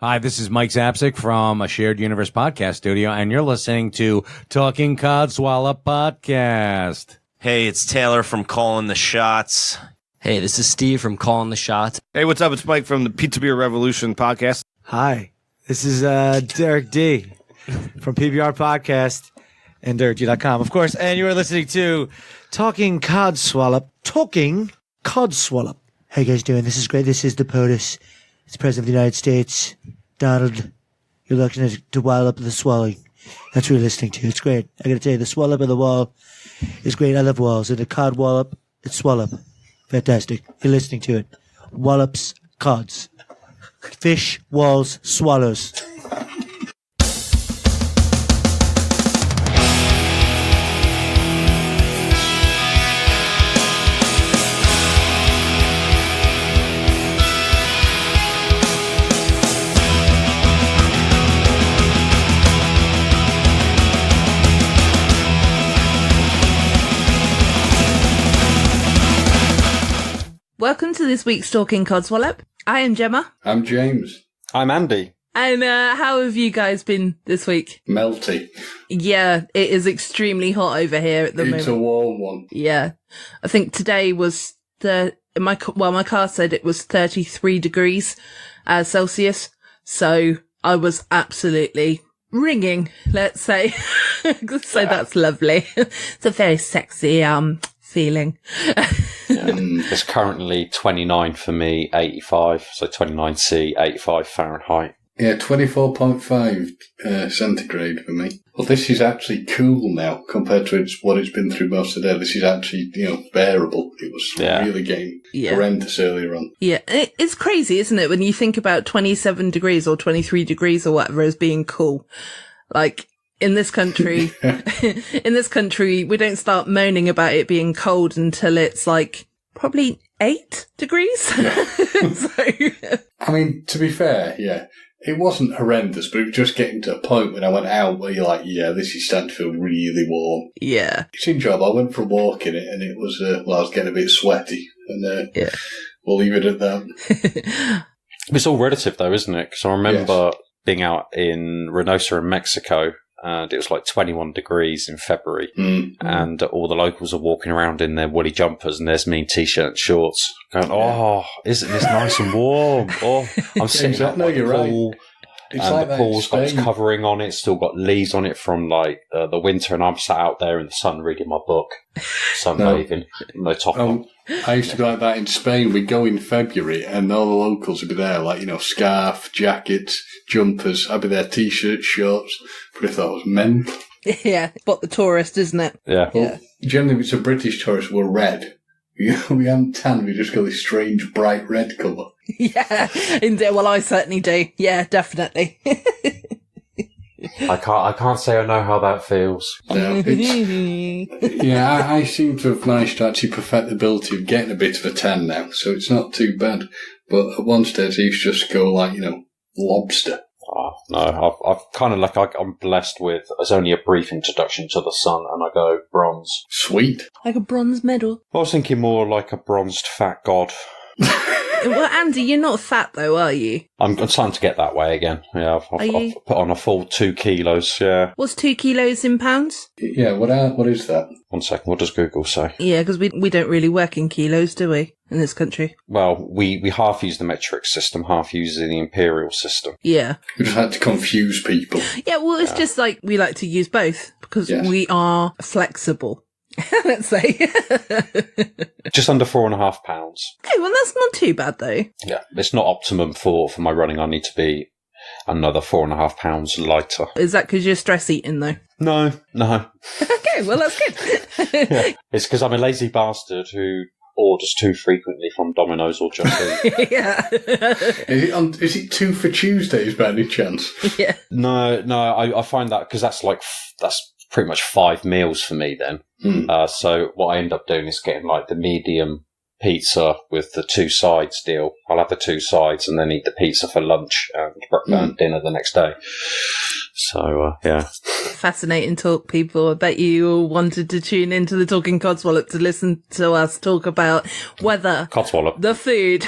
Hi, this is Mike Zapsik from a Shared Universe podcast studio, and you're listening to Talking Codswallop podcast. Hey, it's Taylor from Calling the Shots. Hey, this is Steve from Calling the Shots. Hey, what's up? It's Mike from the Pizza Beer Revolution podcast. Hi, this is Derek D from PBR Podcast and DerekD.com, of course, and you are listening to Talking Codswallop. Talking Codswallop. How you guys doing? This is great. This is the POTUS. It's the President of the United States, Donald. You're looking to wall up the swallowing. That's what you're listening to. It's great. I gotta tell you, the swallow up of the wall is great. I love walls. And the cod wallop, it's swallop. Fantastic. You're listening to it. Wallops, cods. Fish, walls, swallows. Welcome to this week's Talking Codswallop. I am Gemma. I'm James. I'm Andy. And how have you guys been this week? Melty. Yeah, it is extremely hot over here at the moment. It's a warm one. Yeah. I think today was my car said it was 33 degrees Celsius. So I was absolutely ringing, let's say. So that's lovely. It's a very sexy feeling. It's currently 29 for me, 85, so 29 C, 85 Fahrenheit. Yeah, 24.5 centigrade for me. Well, this is actually cool now compared to what it's been through most of the day. This is actually, bearable. It was really getting horrendous earlier on. Yeah, it's crazy, isn't it, when you think about 27 degrees or 23 degrees or whatever as being cool. Like, in this country, we don't start moaning about it being cold until it's like probably 8 degrees. Yeah. So, I mean, to be fair, it wasn't horrendous, but it was just getting to a point when I went out where you're like, this is starting to feel really warm. Yeah. It's enjoyable. I went for a walk in it and it was, I was getting a bit sweaty and we'll leave it at that. It's all relative though, isn't it? Because I remember being out in Reynosa in Mexico, and it was like 21 degrees in February, and all the locals are walking around in their woolly jumpers, and there's me in t-shirt and shorts, going, isn't this nice and warm? Oh, I'm sitting at the pool, It's and like the pool's got its covering on it, still got leaves on it from like the winter, and I'm sat out there in the sun reading my book, sunbathing, no top on. I used to be like that in Spain. We'd go in February and all the locals would be there, like, scarf, jackets, jumpers. I'd be there, t-shirts, shorts. But if that was men. Yeah, but the tourist, isn't it? Yeah. Well, generally, if it's a British tourist, we're red. We haven't tan, we just got this strange bright red colour. Yeah, indeed. Well, I certainly do. Yeah, definitely. I can't say I know how that feels. No, I seem to have managed to actually perfect the ability of getting a bit of a tan now, so it's not too bad. But at one stage, I used to just go like, lobster. Oh, no, I've kind of I'm blessed with, there's only a brief introduction to the sun, and I go bronze. Sweet. Like a bronze medal. I was thinking more like a bronzed fat god. Well, Andy, you're not fat though, are you? I'm starting to get that way again. Yeah, I've put on a full 2 kilos, yeah. What's 2 kilos in pounds? Yeah, what is that? 1 second, what does Google say? Yeah, because we don't really work in kilos, do we, in this country? Well, we half use the metric system, half use the imperial system. Yeah. We just had to confuse people. Yeah, well, it's just like we like to use both because we are flexible. Let's say. Just under 4.5 pounds. Okay, well, that's not too bad, though. Yeah, it's not optimum for my running. I need to be another 4.5 pounds lighter. Is that because you're stress eating, though? No. Okay, well, that's good. Yeah. It's because I'm a lazy bastard who orders too frequently from Domino's or Just Eat. Yeah. Is it 2 for Tuesdays by any chance? Yeah. No, I find that because that's pretty much 5 meals for me then. So what I end up doing is getting like the medium pizza with the 2 sides deal. I'll have the 2 sides and then eat the pizza for lunch and dinner the next day. So, yeah. Fascinating talk, people. I bet you all wanted to tune into the Talking Codswallop to listen to us talk about weather, Codswallop, the food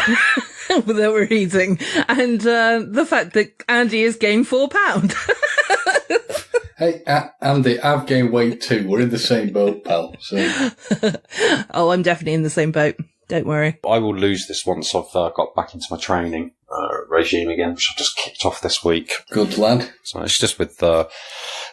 that we're eating, and the fact that Andy has gained 4 pounds. Hey, Andy, I've gained weight too. We're in the same boat, pal. So. Oh, I'm definitely in the same boat. Don't worry. I will lose this once I've got back into my training regime again, which I've just kicked off this week. Good lad. So it's just with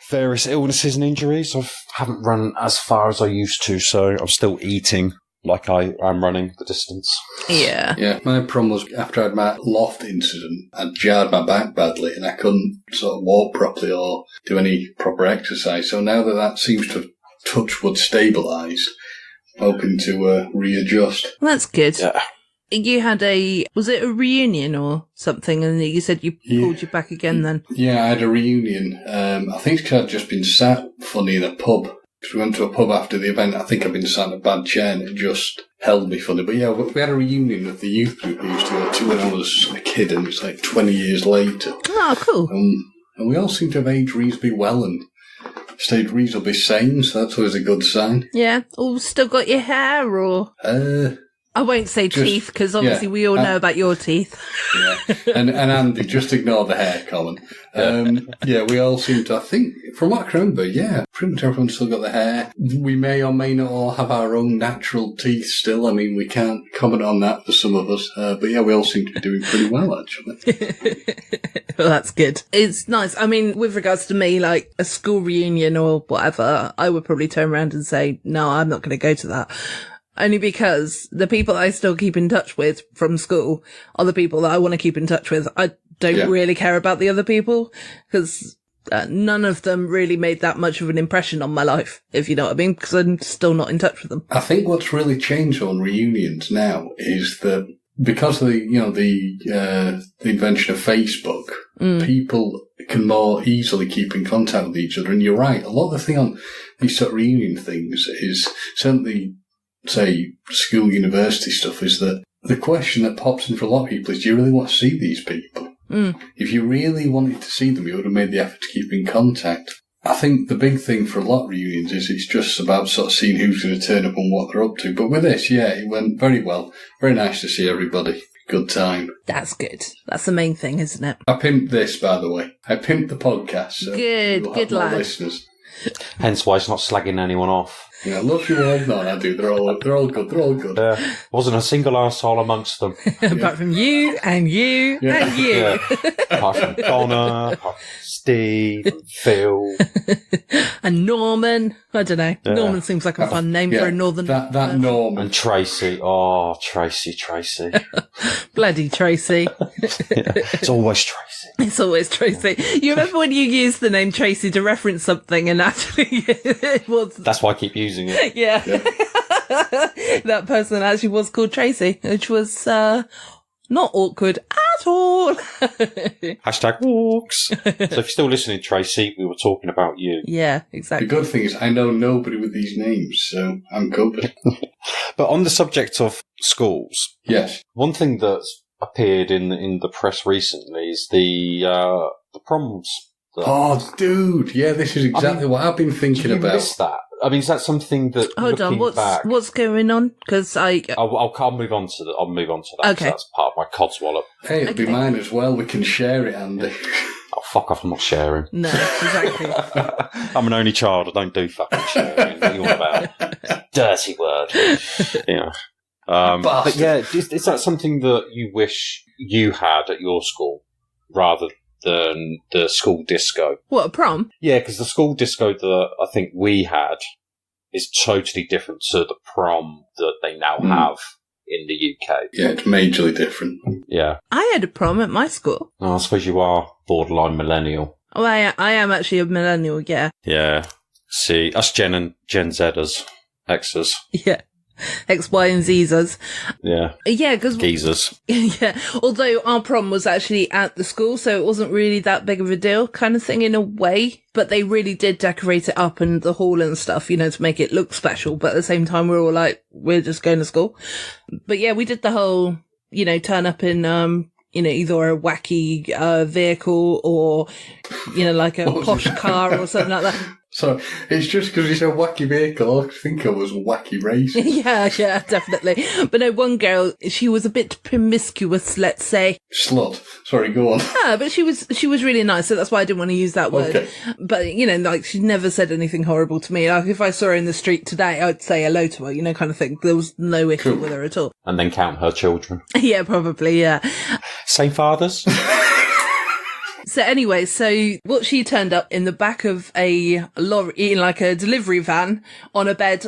various illnesses and injuries. I haven't run as far as I used to, so I'm still eating like I'm running the distance. Yeah. Yeah, my problem was after I had my loft incident, I jarred my back badly and I couldn't sort of walk properly or do any proper exercise. So now that seems to have touch wood stabilised, hoping to readjust. Well, that's good. Yeah. You had was it a reunion or something? And you said you pulled your back again then? Yeah, I had a reunion. I think it's because I'd just been sat funny in a pub. Because we went to a pub after the event. I think I'd been sat in a bad chair and it just held me funny. But yeah, we had a reunion of the youth group we used to go to when I was a kid, and it's like 20 years later. Oh, cool. And we all seem to have aged reasonably well and stayed reasonably sane, so that's always a good sign. Yeah. Oh, still got your hair or? I won't say teeth, because obviously we all know about your teeth. Yeah. And Andy, just ignore the hair, Colin. Yeah, we all seem to, I think, from what I can remember, yeah, pretty much everyone's still got the hair. We may or may not all have our own natural teeth still. I mean, we can't comment on that for some of us. But yeah, we all seem to be doing pretty well, actually. Well, that's good. It's nice. I mean, with regards to me, like a school reunion or whatever, I would probably turn around and say, no, I'm not going to go to that. Only because the people I still keep in touch with from school are the people that I want to keep in touch with. I don't really care about the other people because none of them really made that much of an impression on my life, if you know what I mean, because I'm still not in touch with them. I think what's really changed on reunions now is that because of the invention of Facebook, people can more easily keep in contact with each other. And you're right, a lot of the thing on these sort of reunion things is certainly, say, school, university stuff, is that the question that pops in for a lot of people is, do you really want to see these people? If you really wanted to see them, you would have made the effort to keep in contact. I think the big thing for a lot of reunions is it's just about sort of seeing who's going to turn up and what they're up to. But with this, yeah, it went very well. Very nice to see everybody. Good time. That's good. That's the main thing, isn't it? I pimped this, by the way. I pimped the podcast. So good lad. Listeners. Hence why it's not slagging anyone off. Yeah, I love you all. No, I do. They're all good. They're all good. Wasn't a single arsehole amongst them. Apart from you and you and you. Yeah. Apart from Connor, apart from Steve, Phil. And Norman. I don't know. Yeah. Norman seems like a fun name for a northern... That Norman. And Tracy. Oh, Tracy. Bloody Tracy. It's always Tracy. It's always Tracy. You remember when you used the name Tracy to reference something and actually it was... That's why I keep using it. Yeah. That person actually was called Tracy, which was not awkward at all. Hashtag walks. So if you're still listening, Tracy, we were talking about you. Yeah, exactly. The good thing is I know nobody with these names, so I'm covered. But on the subject of schools, yes, one thing that's appeared in the press recently is the proms. Oh, dude! Yeah, this is exactly what I've been thinking about. Missed that. I mean, is that something that? Hold on, what's going on? Because I'll move on to that. I'll move on to that. Okay, that's part of my Codswallop. Hey, it'll be mine as well. We can share it, Andy. Oh, fuck off! I'm not sharing. No, exactly. I'm an only child. I don't do fucking sharing. What are you on about? Dirty word. Yeah. But yeah, is that something that you wish you had at your school rather than the school disco? What, a prom? Yeah, because the school disco that I think we had is totally different to the prom that they now have in the UK. Yeah, it's majorly different. Yeah. I had a prom at my school. Oh, I suppose you are borderline millennial. Oh, I am actually a millennial, yeah. Yeah. See, us Gen Zers, Xers. Yeah. X, Y, and Zers. Yeah. Yeah, because... Geezers. Yeah. Although our prom was actually at the school, so it wasn't really that big of a deal kind of thing in a way. But they really did decorate it up and the hall and stuff, you know, to make it look special. But at the same time, we're all like, we're just going to school. But yeah, we did the whole, you know, turn up in, either a wacky vehicle or, like a posh car or something like that. So it's just because it's a wacky vehicle. All I could think of was wacky races. Yeah, definitely. But no, one girl, she was a bit promiscuous, let's say. Slut. Sorry, go on. Yeah, but she was really nice, so that's why I didn't want to use that word. Okay. But, like, she never said anything horrible to me. Like, if I saw her in the street today, I'd say hello to her, kind of thing. There was no issue with her at all. And then count her children. Yeah, probably, yeah. Same fathers? So anyway, what she turned up in the back of a lorry, like a delivery van, on a bed.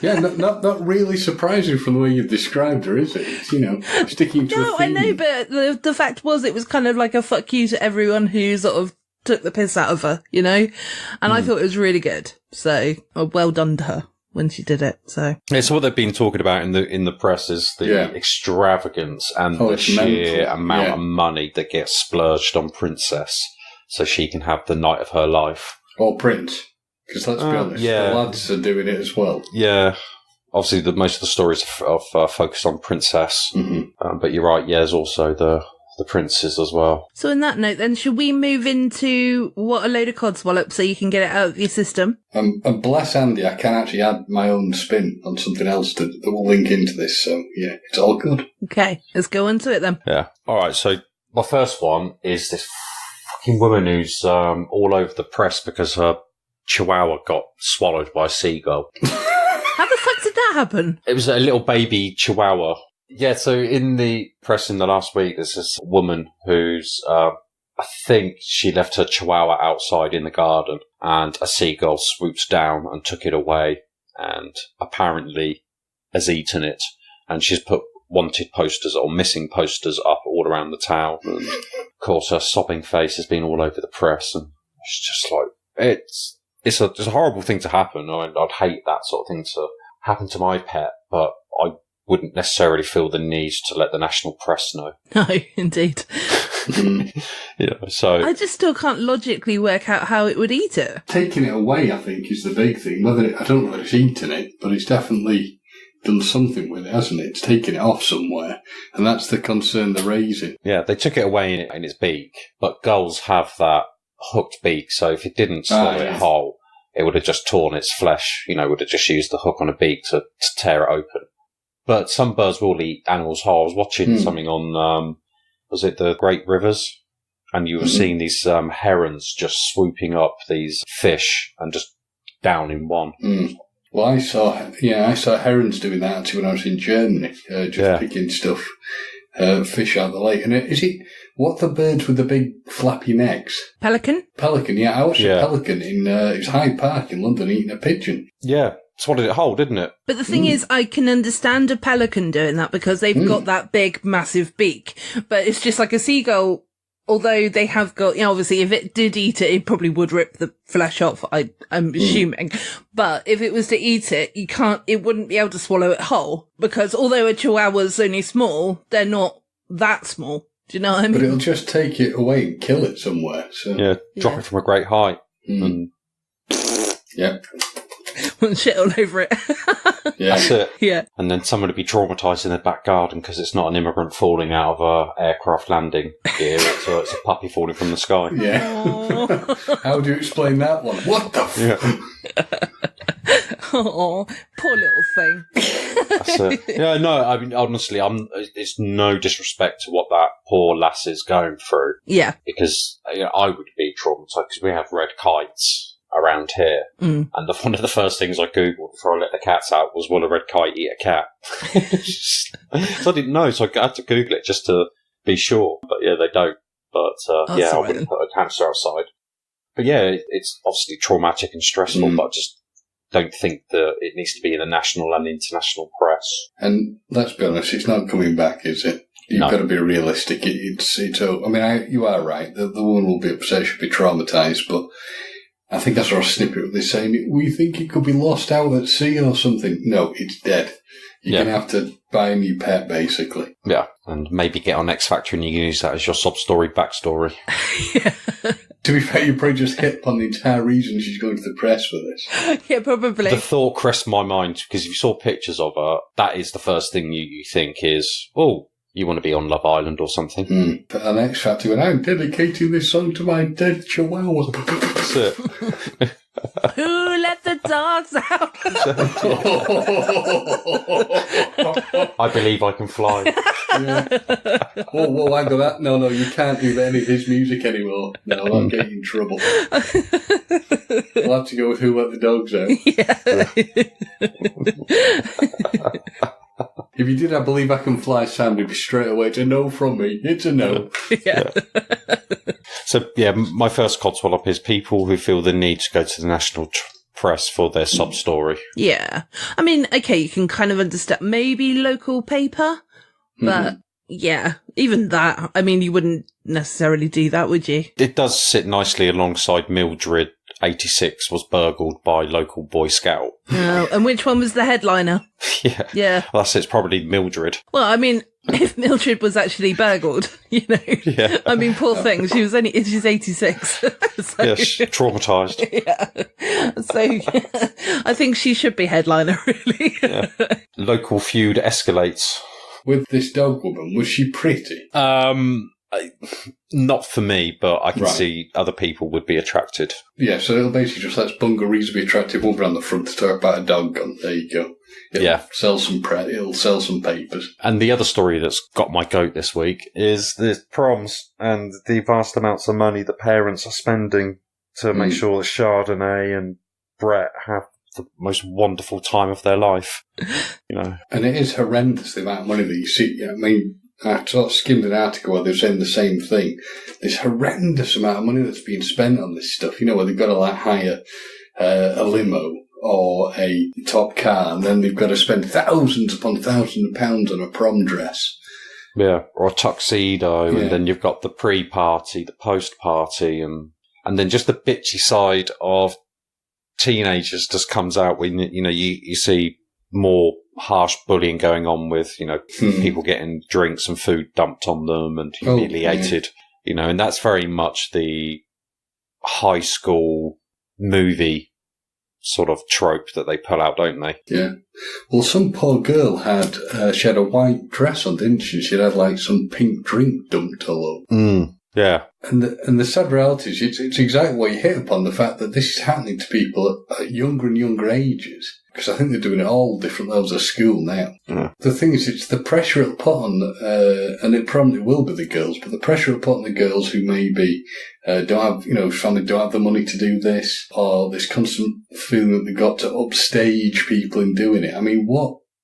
Yeah, not really surprising from the way you've described her, is it? It's, sticking to a theme. No, I know, but the fact was it was kind of like a fuck you to everyone who sort of took the piss out of her, And I thought it was really good. So, well done to her when she did it. So it's what they've been talking about in the press is the extravagance and the sheer amount of money that gets splurged on Princess so she can have the night of her life. Or Prince. Because let's be honest, the lads are doing it as well. Yeah. Obviously, most of the stories are focused on Princess. Mm-hmm. But you're right, there's also the princes as well. So on that note, then, should we move into what a load of Codswallop so you can get it out of your system? And bless Andy, I can actually add my own spin on something else that will link into this. So, yeah, it's all good. Okay, let's go into it then. Yeah. All right, so my first one is this fucking woman who's all over the press because her chihuahua got swallowed by a seagull. How the fuck did that happen? It was a little baby chihuahua. Yeah, so in the press in the last week, there's this woman who's, I think she left her chihuahua outside in the garden and a seagull swoops down and took it away and apparently has eaten it. And she's put wanted posters or missing posters up all around the town. And of course, her sobbing face has been all over the press and it's just like, it's a horrible thing to happen. I'd hate that sort of thing to happen to my pet, but I wouldn't necessarily feel the need to let the national press know. No, indeed. So I just still can't logically work out how it would eat it. Taking it away, I think, is the big thing. I don't know whether it's eaten it, but it's definitely done something with it, hasn't it? It's taken it off somewhere, and that's the concern they're raising. Yeah, they took it away in its beak, but gulls have that hooked beak, so if it didn't swallow it whole, it would have just torn its flesh, would have just used the hook on a beak to tear it open. But some birds will eat animals whole. I was watching something on, was it the Great Rivers? And you were seeing these herons just swooping up these fish and just down in one. Well, I saw herons doing that actually when I was in Germany, picking stuff, fish out of the lake. And is it, what the birds with the big flappy necks? Pelican? Pelican, yeah. I watched a pelican in, it was Hyde Park in London eating a pigeon. Yeah. Swallowed it whole, didn't it? But the thing is, I can understand a pelican doing that because they've got that big, massive beak. But it's just like a seagull, although they have got, obviously, if it did eat it, it probably would rip the flesh off, I'm assuming. But if it was to eat it, it wouldn't be able to swallow it whole. Because although a chihuahua's only small, they're not that small. Do you know what I mean? But it'll just take it away and kill it somewhere. So. Yeah, drop it from a great height. And... Yeah. And shit all over it. Yeah. That's it. Yeah. And then someone would be traumatised in their back garden because it's not an immigrant falling out of a aircraft landing gear. It's a puppy falling from the sky. Yeah. How do you explain that one? What the Oh, poor little thing. That's it. Yeah, no, I mean, honestly, it's no disrespect to what that poor lass is going through. Yeah. Because I would be traumatised because we have red kites around here. And one of the first things I Googled before I let the cats out was, will a red kite eat a cat? So I didn't know, so I had to Google it just to be sure. But yeah, they don't. But I wouldn't put a hamster outside. But yeah, it's obviously traumatic and stressful, but I just don't think that it needs to be in the national and international press. And let's be honest, it's not coming back, is it? You've got to be realistic. It's I mean, you are right. The woman will be upset, she'll be traumatised, but I think that's what a snippet of this saying. We think it could be lost out at sea or something. No, it's dead. You're going to have to buy a new pet, basically. Yeah, and maybe get on X Factor and you can use that as your sub-story backstory. To be fair, you probably just hit upon the entire reason she's going to the press for this. Yeah, probably. The thought crossed my mind, because if you saw pictures of her, that is the first thing you think is, oh, You want to be on Love Island or something. But an X Factor going, I'm dedicating this song to my dead chihuahua. That's it. Who let the dogs out? I believe I can fly. Yeah. Whoa, hang on that. No, you can't do any of his music anymore. No, I'll get you in trouble. We'll have to go with Who Let the Dogs Out. Yeah. If you did I Believe I Can Fly, Sam, it'd be straight away, it's a no from me. It's a no. Yeah. So, my first Codswallop is people who feel the need to go to the national press for their sob story. Yeah. I mean, okay, you can kind of understand maybe local paper, but yeah, even that, I mean, you wouldn't necessarily do that, would you? It does sit nicely alongside Mildred 86 was burgled by local Boy Scout. Oh, and which one was the headliner? Yeah. Well, it's probably Mildred. Well, I mean, if Mildred was actually burgled, Yeah. I mean, poor thing, she's 86. So, Yes, traumatised. Yeah. So, I think she should be headliner, really. Yeah. Local feud escalates. With this dog woman, was she pretty? Not for me, but I can see other people would be attracted. Yeah, so it'll basically just let Bunga reasonably attractive woman on the front to talk about a dog gun. There you go. It'll sell some it'll sell some papers. And the other story that's got my goat this week is the proms and the vast amounts of money that parents are spending to make sure that Chardonnay and Brett have the most wonderful time of their life. And it is horrendous the amount of money that you see. I mean, I sort of skimmed an article where they're saying the same thing. This horrendous amount of money that's being spent on this stuff, where they've got to hire a limo or a top car, and then they've got to spend thousands upon thousands of pounds on a prom dress. Yeah, or a tuxedo, and then you've got the pre-party, the post-party, and then just the bitchy side of teenagers just comes out when, you see more harsh bullying going on with, people getting drinks and food dumped on them and humiliated, and that's very much the high school movie sort of trope that they pull out, don't they? Yeah. Well, some poor girl she had a white dress on, didn't she? She'd had some pink drink dumped all over. Yeah. And the sad reality is it's exactly what you hit upon, the fact that this is happening to people at younger and younger ages. Because I think they're doing it all different levels of school now. The thing is, it's the pressure it'll put on, and it probably will be the girls, but the pressure it'll put on the girls who maybe don't have, family don't have the money to do this, or this constant feeling that they've got to upstage people in doing it. I mean,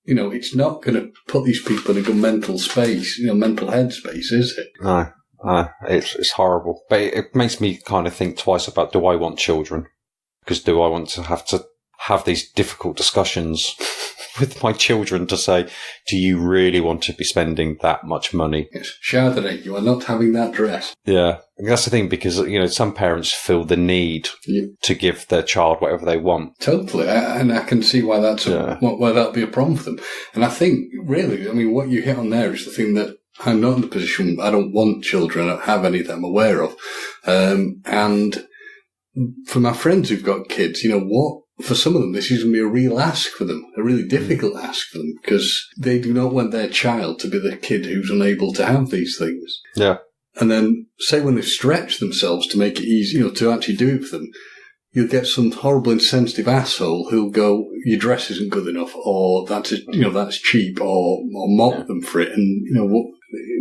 it's not going to put these people in a good mental space, mental headspace, is it? No, it's horrible. But it makes me kind of think twice about, do I want children? Because do I want to have these difficult discussions with my children to say, do you really want to be spending that much money? Yes. Chardonnay, you are not having that dress. Yeah. That's the thing, because, some parents feel the need to give their child whatever they want. Totally. And I can see why why that'd be a problem for them. And I think, really, what you hit on there is the thing that I'm not in the position, I don't want children, I don't have any that I'm aware of. And for my friends who've got kids, for some of them, this is going to be a real ask for them, a really difficult ask for them, because they do not want their child to be the kid who's unable to have these things. Yeah. And then, say when they've stretched themselves to make it easy, to actually do it for them, you'll get some horrible insensitive asshole who'll go, your dress isn't good enough, or that's cheap, or mock them for it, and,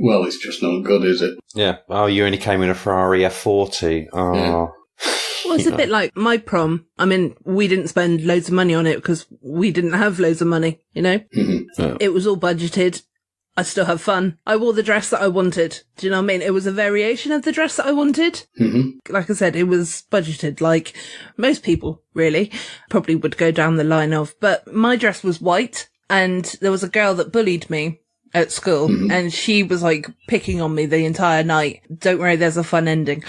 well, it's just not good, is it? Yeah. Oh, you only came in a Ferrari F40. Oh. Yeah. Well, it's a bit like my prom. I mean, we didn't spend loads of money on it because we didn't have loads of money, Yeah. It was all budgeted. I still have fun. I wore the dress that I wanted. Do you know what I mean? It was a variation of the dress that I wanted. Like I said, it was budgeted, like most people, really, probably would go down the line of. But my dress was white, and there was a girl that bullied me at school, and she was picking on me the entire night. Don't worry, there's a fun ending.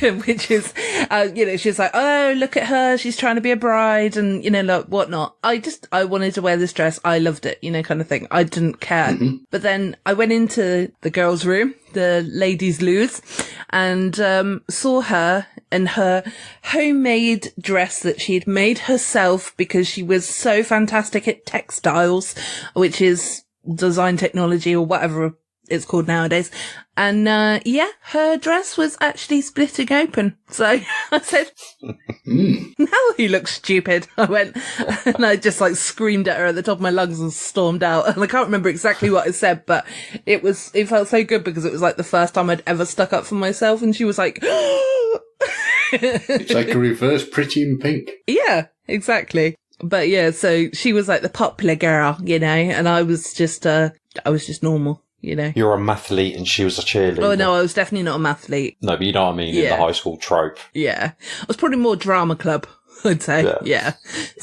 Which is, she's like, oh, look at her, she's trying to be a bride, and whatnot. I wanted to wear this dress, I loved it, kind of thing. I didn't care. But then I went into the girls' room, the ladies' loos, and saw her in her homemade dress that she had made herself because she was so fantastic at textiles, which is design technology or whatever it's called nowadays. And, her dress was actually splitting open. So I said, now he looks stupid. I went, and I just like screamed at her at the top of my lungs and stormed out. And I can't remember exactly what I said, but it felt so good because it was like the first time I'd ever stuck up for myself. And she was like, it's like a reverse Pretty in Pink. Yeah, exactly. But yeah, so she was like the popular girl, and I was just normal, You're a mathlete and she was a cheerleader. Oh no, I was definitely not a mathlete. No, but you know what I mean, in the high school trope. Yeah. I was probably more drama club, I'd say. Yeah.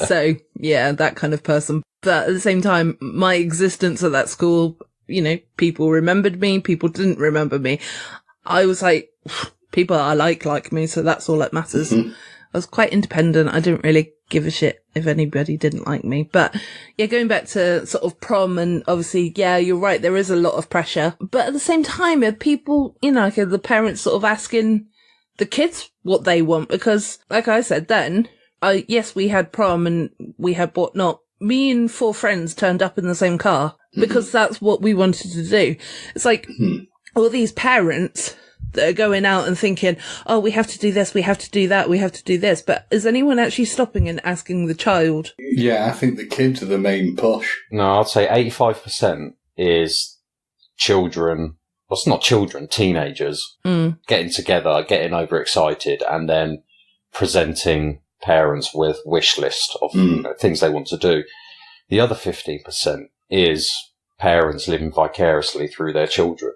So, yeah, that kind of person. But at the same time, my existence at that school, people remembered me, people didn't remember me. I was like, people I like me, so that's all that matters. Mm-hmm. I was quite independent. I didn't really give a shit if anybody didn't like me. But yeah, going back to sort of prom, and obviously, yeah, you're right, there is a lot of pressure. But at the same time, people, the parents sort of asking the kids what they want, because like I said then, yes, we had prom and we had whatnot. Me and 4 friends turned up in the same car because that's what we wanted to do. It's like all these parents that are going out and thinking, oh, we have to do this, we have to do that, we have to do this. But is anyone actually stopping and asking the child? Yeah, I think the kids are the main push. No, I'd say 85% is children. Well, it's not children, teenagers getting together, getting overexcited, and then presenting parents with wish list of things they want to do. The other 15% is parents living vicariously through their children.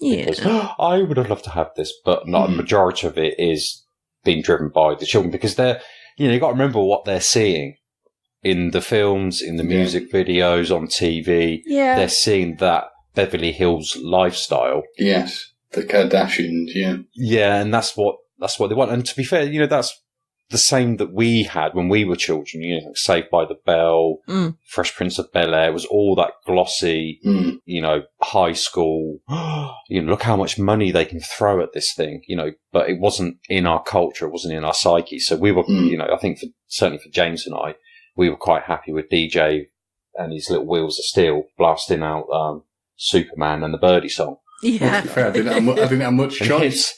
Because I would have loved to have this, but not a majority of it is being driven by the children, because they're, you got to remember what they're seeing in the films, in the music videos, on TV. Yeah. They're seeing that Beverly Hills lifestyle. Yes. The Kardashians, yeah. Yeah, and that's what they want. And to be fair, that's the same that we had when we were children, like Saved by the Bell, Fresh Prince of Bel-Air. It was all that glossy, high school, look how much money they can throw at this thing, but it wasn't in our culture, it wasn't in our psyche. So we were, I think certainly for James and I, we were quite happy with DJ and his little Wheels of Steel blasting out Superman and the Birdie song. Yeah. I didn't have much choice.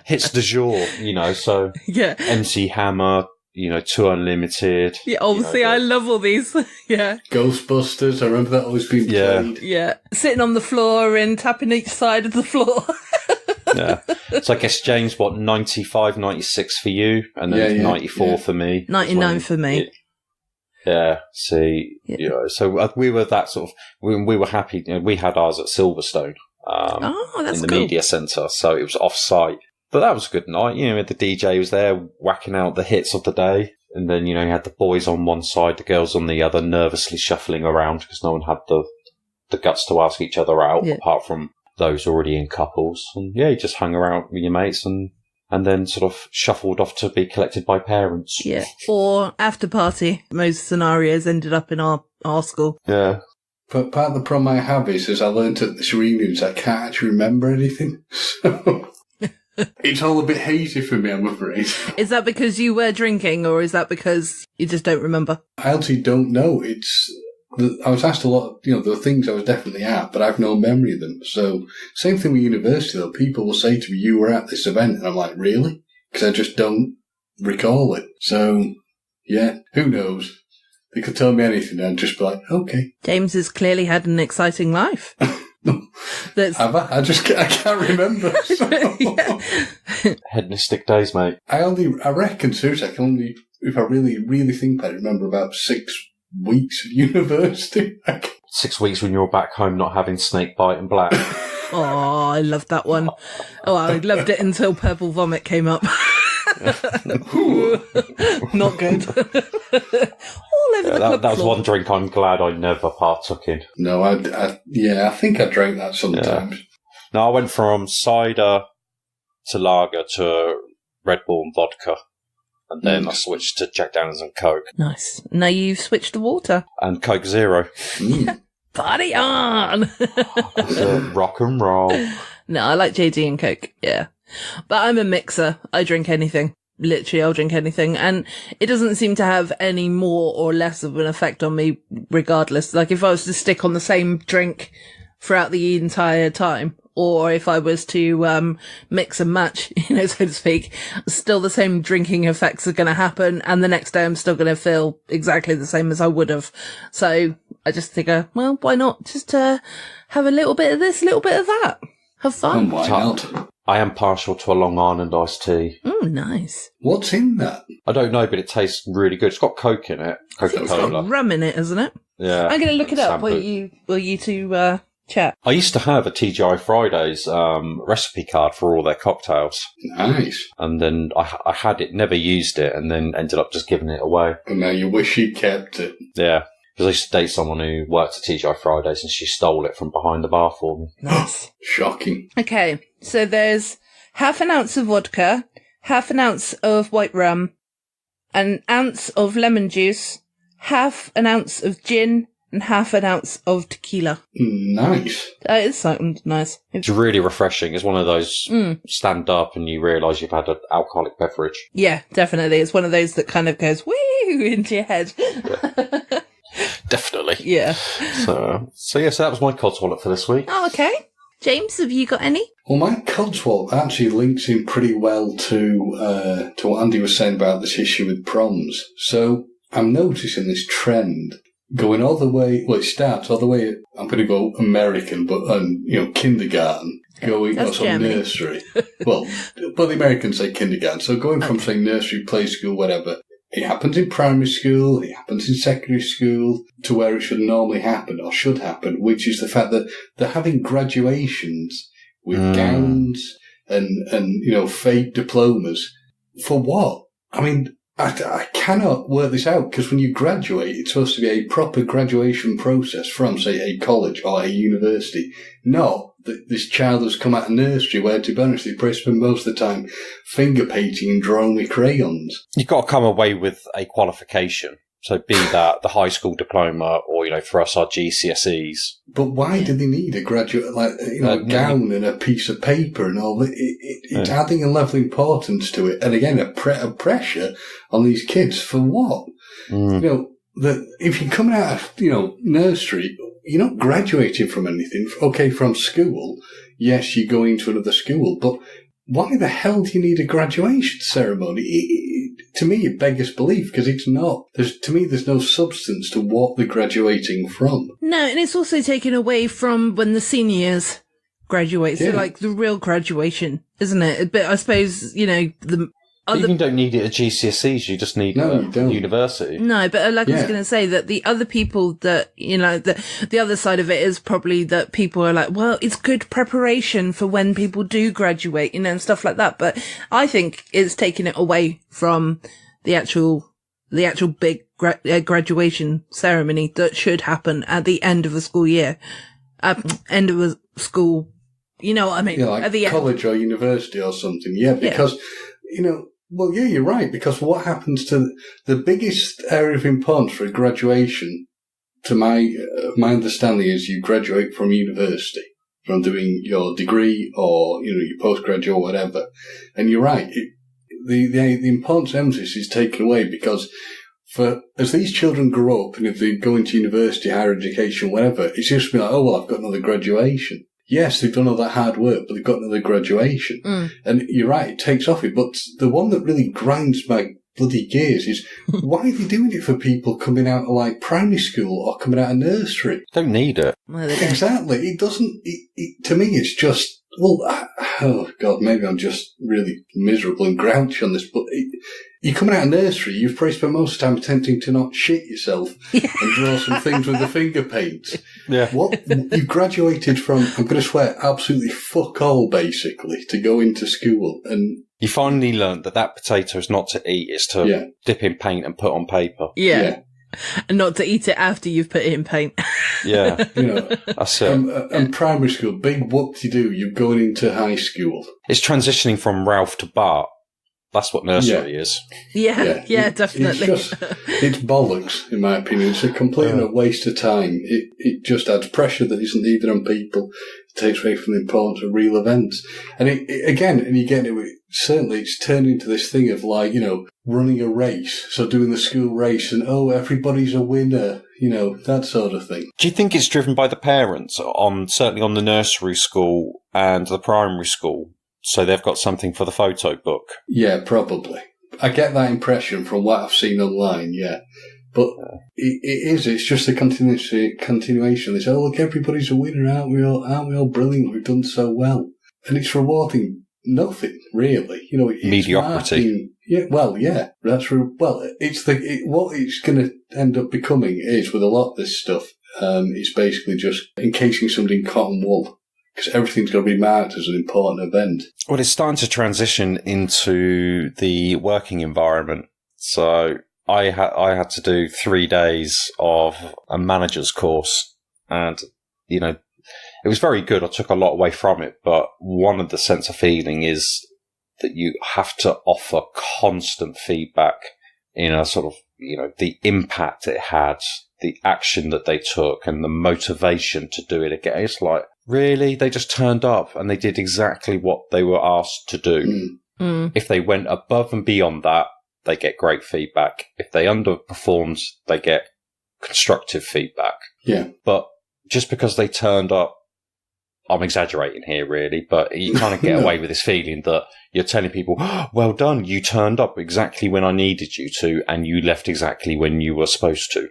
Hits du jour, so MC Hammer, 2 Unlimited. Yeah, obviously I love all these. Yeah. Ghostbusters, I remember that always being played. Yeah. Sitting on the floor and tapping each side of the floor. Yeah. So I guess, James, 95, 96 for you, and then 94 for me. 99 for me. Yeah, see, so we were that sort of, we were happy, we had ours at Silverstone. That's in the cool. media centre, so it was off-site. But that was a good night. The DJ was there whacking out the hits of the day. And then, you had the boys on one side, the girls on the other, nervously shuffling around because no one had the guts to ask each other out, apart from those already in couples. And you just hung around with your mates and then sort of shuffled off to be collected by parents. Yeah. Or after party. Most scenarios ended up in our school. Yeah. But part of the problem I have is, as I learned at this reunions, I can't actually remember anything. So it's all a bit hazy for me, I'm afraid. Is that because you were drinking, or is that because you just don't remember? I actually don't know. I was asked a lot of, there were things I was definitely at, but I've no memory of them. So same thing with university, though. People will say to me, you were at this event, and I'm like, really? Because I just don't recall it. So, yeah, who knows? They could tell me anything and I'd just be like, okay. James has clearly had an exciting life. Have I? I can't remember. So. Hedonistic days, mate. I reckon, seriously, I can only, if I really, really think about it, remember about 6 weeks of university. 6 weeks when you're back home not having snake bite and black. Oh, I loved that one. Oh, I loved it until Purple Vomit came up. Not good. All over the club that was floor. one drink I'm glad I never partook in. No, I think I drank that sometimes. Yeah. No, I went from cider to lager to Red Bull and vodka, and then I switched to Jack Daniels and Coke. Nice. Now you've switched to water. And Coke Zero. Party on! Rock and roll. No, I like JD and Coke, yeah. But I'm a mixer. I drink anything. Literally, I'll drink anything. And it doesn't seem to have any more or less of an effect on me regardless. Like, if I was to stick on the same drink throughout the entire time. Or if I was to mix and match, so to speak, still the same drinking effects are going to happen, and the next day I'm still going to feel exactly the same as I would have. So I just figure, well, why not just have a little bit of this, a little bit of that, have fun. Why not? I am partial to a Long Island iced tea. Nice. What's in that? I don't know, but it tastes really good. It's got Coke in it, It's Coca-Cola. got rum in it, isn't it? Yeah, I'm going to look it up while Sample. you two chat. I used to have a TGI Fridays recipe card for all their cocktails. Nice. And then I had it, never used it, and then ended up just giving it away. And now you wish you kept it. Yeah. Because I used to date someone who worked at TGI Fridays and she stole it from behind the bar for me. Nice. Shocking. Okay, so there's half an ounce of vodka, half an ounce of white rum, an ounce of lemon juice, half an ounce of gin, and half an ounce of tequila. Nice. That is something nice. It's really refreshing. It's one of those stand up and you realise you've had an alcoholic beverage. Yeah, definitely. It's one of those that kind of goes woo into your head. Yeah. Definitely. Yeah. So that was my Codswallop for this week. Oh, okay. James, have you got any? Well, my Codswallop actually links in pretty well to what Andy was saying about this issue with proms. So I'm noticing this trend going all the way. Well, it starts all the way. I'm going to go American, but kindergarten. Going nursery. Well, the Americans say kindergarten. So going from say nursery, play school, whatever. It happens in primary school, it happens in secondary school, to where it should normally happen, or should happen, which is the fact that they're having graduations with gowns and fake diplomas. For what? I mean, I cannot work this out, because when you graduate, it's supposed to be a proper graduation process from, say, a college or a university, not that this child has come out of nursery where, to be honest, they probably spend most of the time finger painting and drawing with crayons. You've got to come away with a qualification. So be that the high school diploma or, for us, our GCSEs. But why do they need a graduate, a gown and a piece of paper and all that? It's adding a level of importance to it. And again, a pressure on these kids for what? That if you're coming out of, nursery, you're not graduating from anything. Okay, from school, yes, you're going to another school, but why the hell do you need a graduation ceremony? To me, it beggars belief, because it's not. There's no substance to what they're graduating from. No, and it's also taken away from when the seniors graduate. So, the real graduation, isn't it? But I suppose, You don't need it at GCSEs, you just need university. No, but I was going to say that the other people that, the other side of it is probably that people are like, well, it's good preparation for when people do graduate, and stuff like that. But I think it's taking it away from the actual big graduation ceremony that should happen at the end of a school year, end of a school, you know what I mean? Yeah, like at the college or university or something. Yeah, because, well, yeah, you're right, because what happens to the biggest area of importance for a graduation, to my understanding, is you graduate from university, from doing your degree or, your postgraduate or whatever. And you're right, the importance of emphasis is taken away, because as these children grow up, and if they go into university, higher education, whatever, it's just be like, oh, well, I've got another graduation. Yes, they've done all that hard work, but they've got another graduation. And you're right, it takes off it. But the one that really grinds my bloody gears is, why are they doing it for people coming out of primary school or coming out of nursery? Don't need it. Exactly. It doesn't, to me, it's just, well, oh God, maybe I'm just really miserable and grouchy on this, but you're coming out of nursery, you've probably spent most of the time attempting to not shit yourself and draw some things with the finger paints. Yeah. What? You graduated from, I'm going to swear, absolutely fuck all, basically, to go into school. And you finally learned that potato is not to eat, it's to dip in paint and put on paper. Yeah. And not to eat it after you've put it in paint. Yeah. That's it. And primary school, big whoop-de-doo, you're going into high school. It's transitioning from Ralph to Bart. That's what nursery is. Yeah, definitely. It's bollocks, in my opinion. It's a complete and a waste of time. It just adds pressure that isn't needed on people. It takes away from the importance of real events. And certainly it's turned into this thing of like, running a race. So doing the school race and, everybody's a winner, that sort of thing. Do you think it's driven by the parents certainly on the nursery school and the primary school? So they've got something for the photo book? Yeah, probably. I get that impression from what I've seen online, yeah. But it's just a continuation. It's, look, everybody's a winner, aren't we all brilliant? We've done so well. And it's rewarding nothing, really. It's mediocrity. That's true. Well, what it's going to end up becoming is, with a lot of this stuff, it's basically just encasing somebody in cotton wool. Because everything's going to be marked as an important event. Well, it's starting to transition into the working environment. So I had to do 3 days of a manager's course, and it was very good. I took a lot away from it, but one of the sense of feeling is that you have to offer constant feedback in a sort of the impact it had, the action that they took, and the motivation to do it again. It's like, really? They just turned up and they did exactly what they were asked to do. If they went above and beyond that, they get great feedback. If they underperformed, they get constructive feedback. Yeah. But just because they turned up, I'm exaggerating here really, but you kind of get away with this feeling that you're telling people, well done, you turned up exactly when I needed you to, and you left exactly when you were supposed to.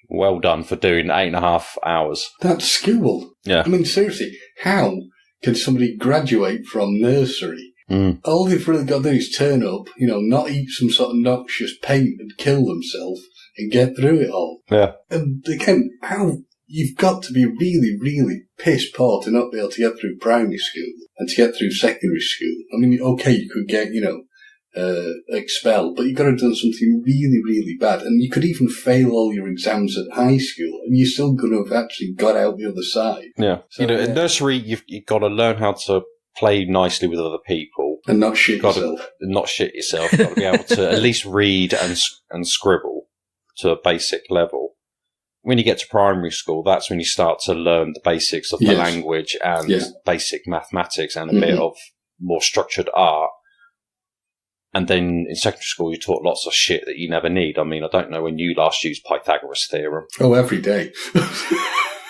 Well done for doing 8.5 hours. That's school. Yeah. I mean, seriously, how can somebody graduate from nursery? All they've really got to do is turn up, not eat some sort of noxious paint and kill themselves and get through it all. Yeah. And again, you've got to be really, really piss poor to not be able to get through primary school and to get through secondary school. I mean, okay, you could get, expelled, but you've got to have done something really, really bad. And you could even fail all your exams at high school, and you're still going to have actually got out the other side. Yeah. So, in nursery, you've got to learn how to play nicely with other people. And not shit yourself. Not shit yourself. You've got to be able to at least read and scribble to a basic level. When you get to primary school, that's when you start to learn the basics of the language and basic mathematics and a bit of more structured art. And then in secondary school, you're taught lots of shit that you never need. I mean, I don't know when you last used Pythagoras' theorem. Oh, every day.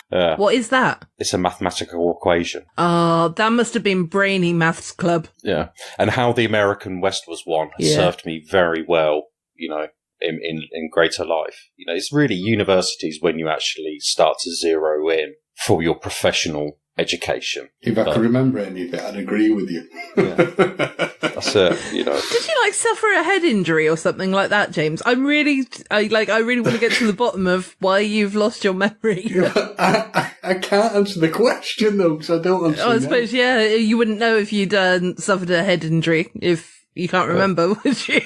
What is that? It's a mathematical equation. Oh, that must have been brainy maths club. Yeah. And How the American West Was Won has served me very well, in greater life. It's really universities when you actually start to zero in for your professional education. If I could remember any of it, I'd agree with you. That's it, Did you suffer a head injury or something like that, James? I really want to get to the bottom of why you've lost your memory. I can't answer the question though, because I don't understand. I suppose, you wouldn't know if you'd suffered a head injury if you can't remember, would you?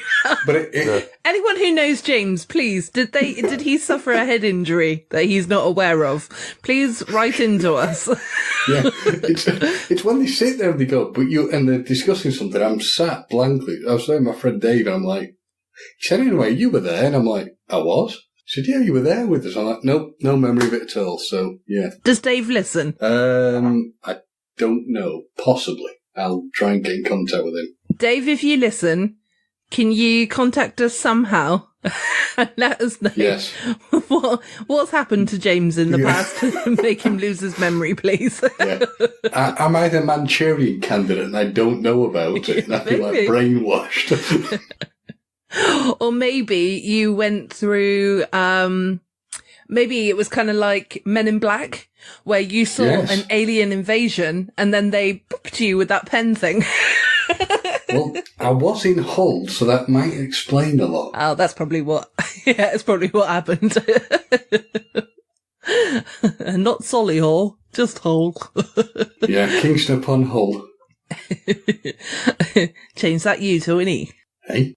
But anyone who knows James, please, did he suffer a head injury that he's not aware of? Please write into us. Yeah, it's when they sit there and they go, and they're discussing something. I'm sat blankly. I was with my friend Dave, and I'm like, he said, anyway, you were there, and I'm like, I was. He said, yeah, you were there with us. I'm like, nope, no memory of it at all. So yeah. Does Dave listen? I don't know. Possibly. I'll try and get in contact with him. Dave, if you listen, can you contact us somehow and let us know what's happened to James in the past to make him lose his memory, please? Yeah. I'm either Manchurian candidate and I don't know about it, and I feel like brainwashed. Or maybe you went through, maybe it was kind of like Men in Black, where you saw an alien invasion and then they booped you with that pen thing. Well, I was in Hull, so that might explain a lot. Oh, that's probably what, it's probably what happened. Not Solihull, just Hull. Yeah, Kingston upon Hull. Change that U to an E. Hey?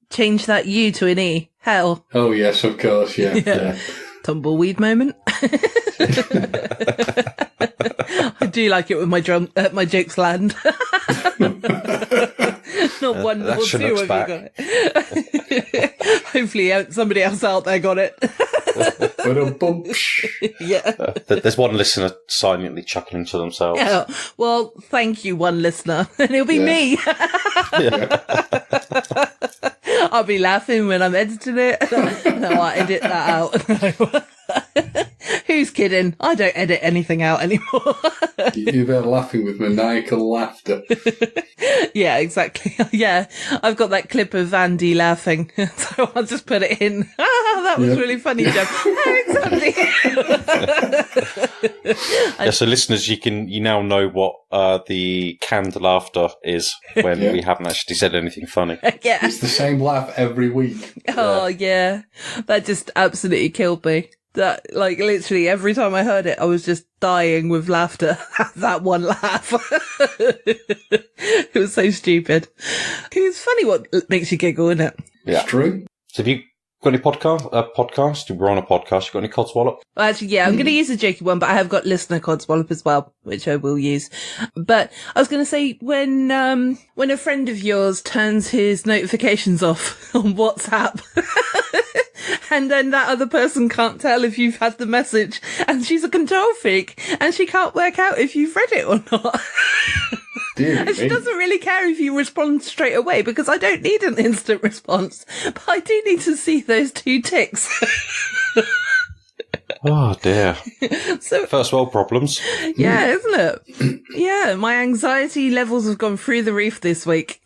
Change that U to an E. Hell. Oh, yes, of course, yeah. Tumbleweed moment. I do like it when my jokes land. Not Not one or Action two looks of back. you got it. Hopefully somebody else out there got it. But a bump. Yeah. There's one listener silently chuckling to themselves. Yeah. Well, thank you, one listener. And it'll be me. I'll be laughing when I'm editing it. No, I'll edit that out. Who's kidding? I don't edit anything out anymore. You're there laughing with maniacal laughter. Yeah, exactly. Yeah, I've got that clip of Andy laughing, so I'll just put it in. That was really funny, Jeff. Thanks, Andy. Yeah, so listeners, you now know what the canned laughter is when we haven't actually said anything funny. Yeah. It's the same laugh every week. Oh, yeah. That just absolutely killed me. That, like, literally every time I heard it, I was just dying with laughter. That one laugh. It was so stupid. It's funny what makes you giggle, isn't it? Yeah. It's true. So have you got any podcast? We're on a podcast. You got any Codswallop? Well, actually, yeah, I'm going to use a jokey one, but I have got listener Codswallop as well, which I will use. But I was going to say, when a friend of yours turns his notifications off on WhatsApp, and then that other person can't tell if you've had the message, and she's a control freak, and she can't work out if you've read it or not. And she doesn't really care if you respond straight away, because I don't need an instant response, but I do need to see those 2 ticks. Oh dear. So, first world problems. Yeah, isn't it? Yeah, my anxiety levels have gone through the roof this week.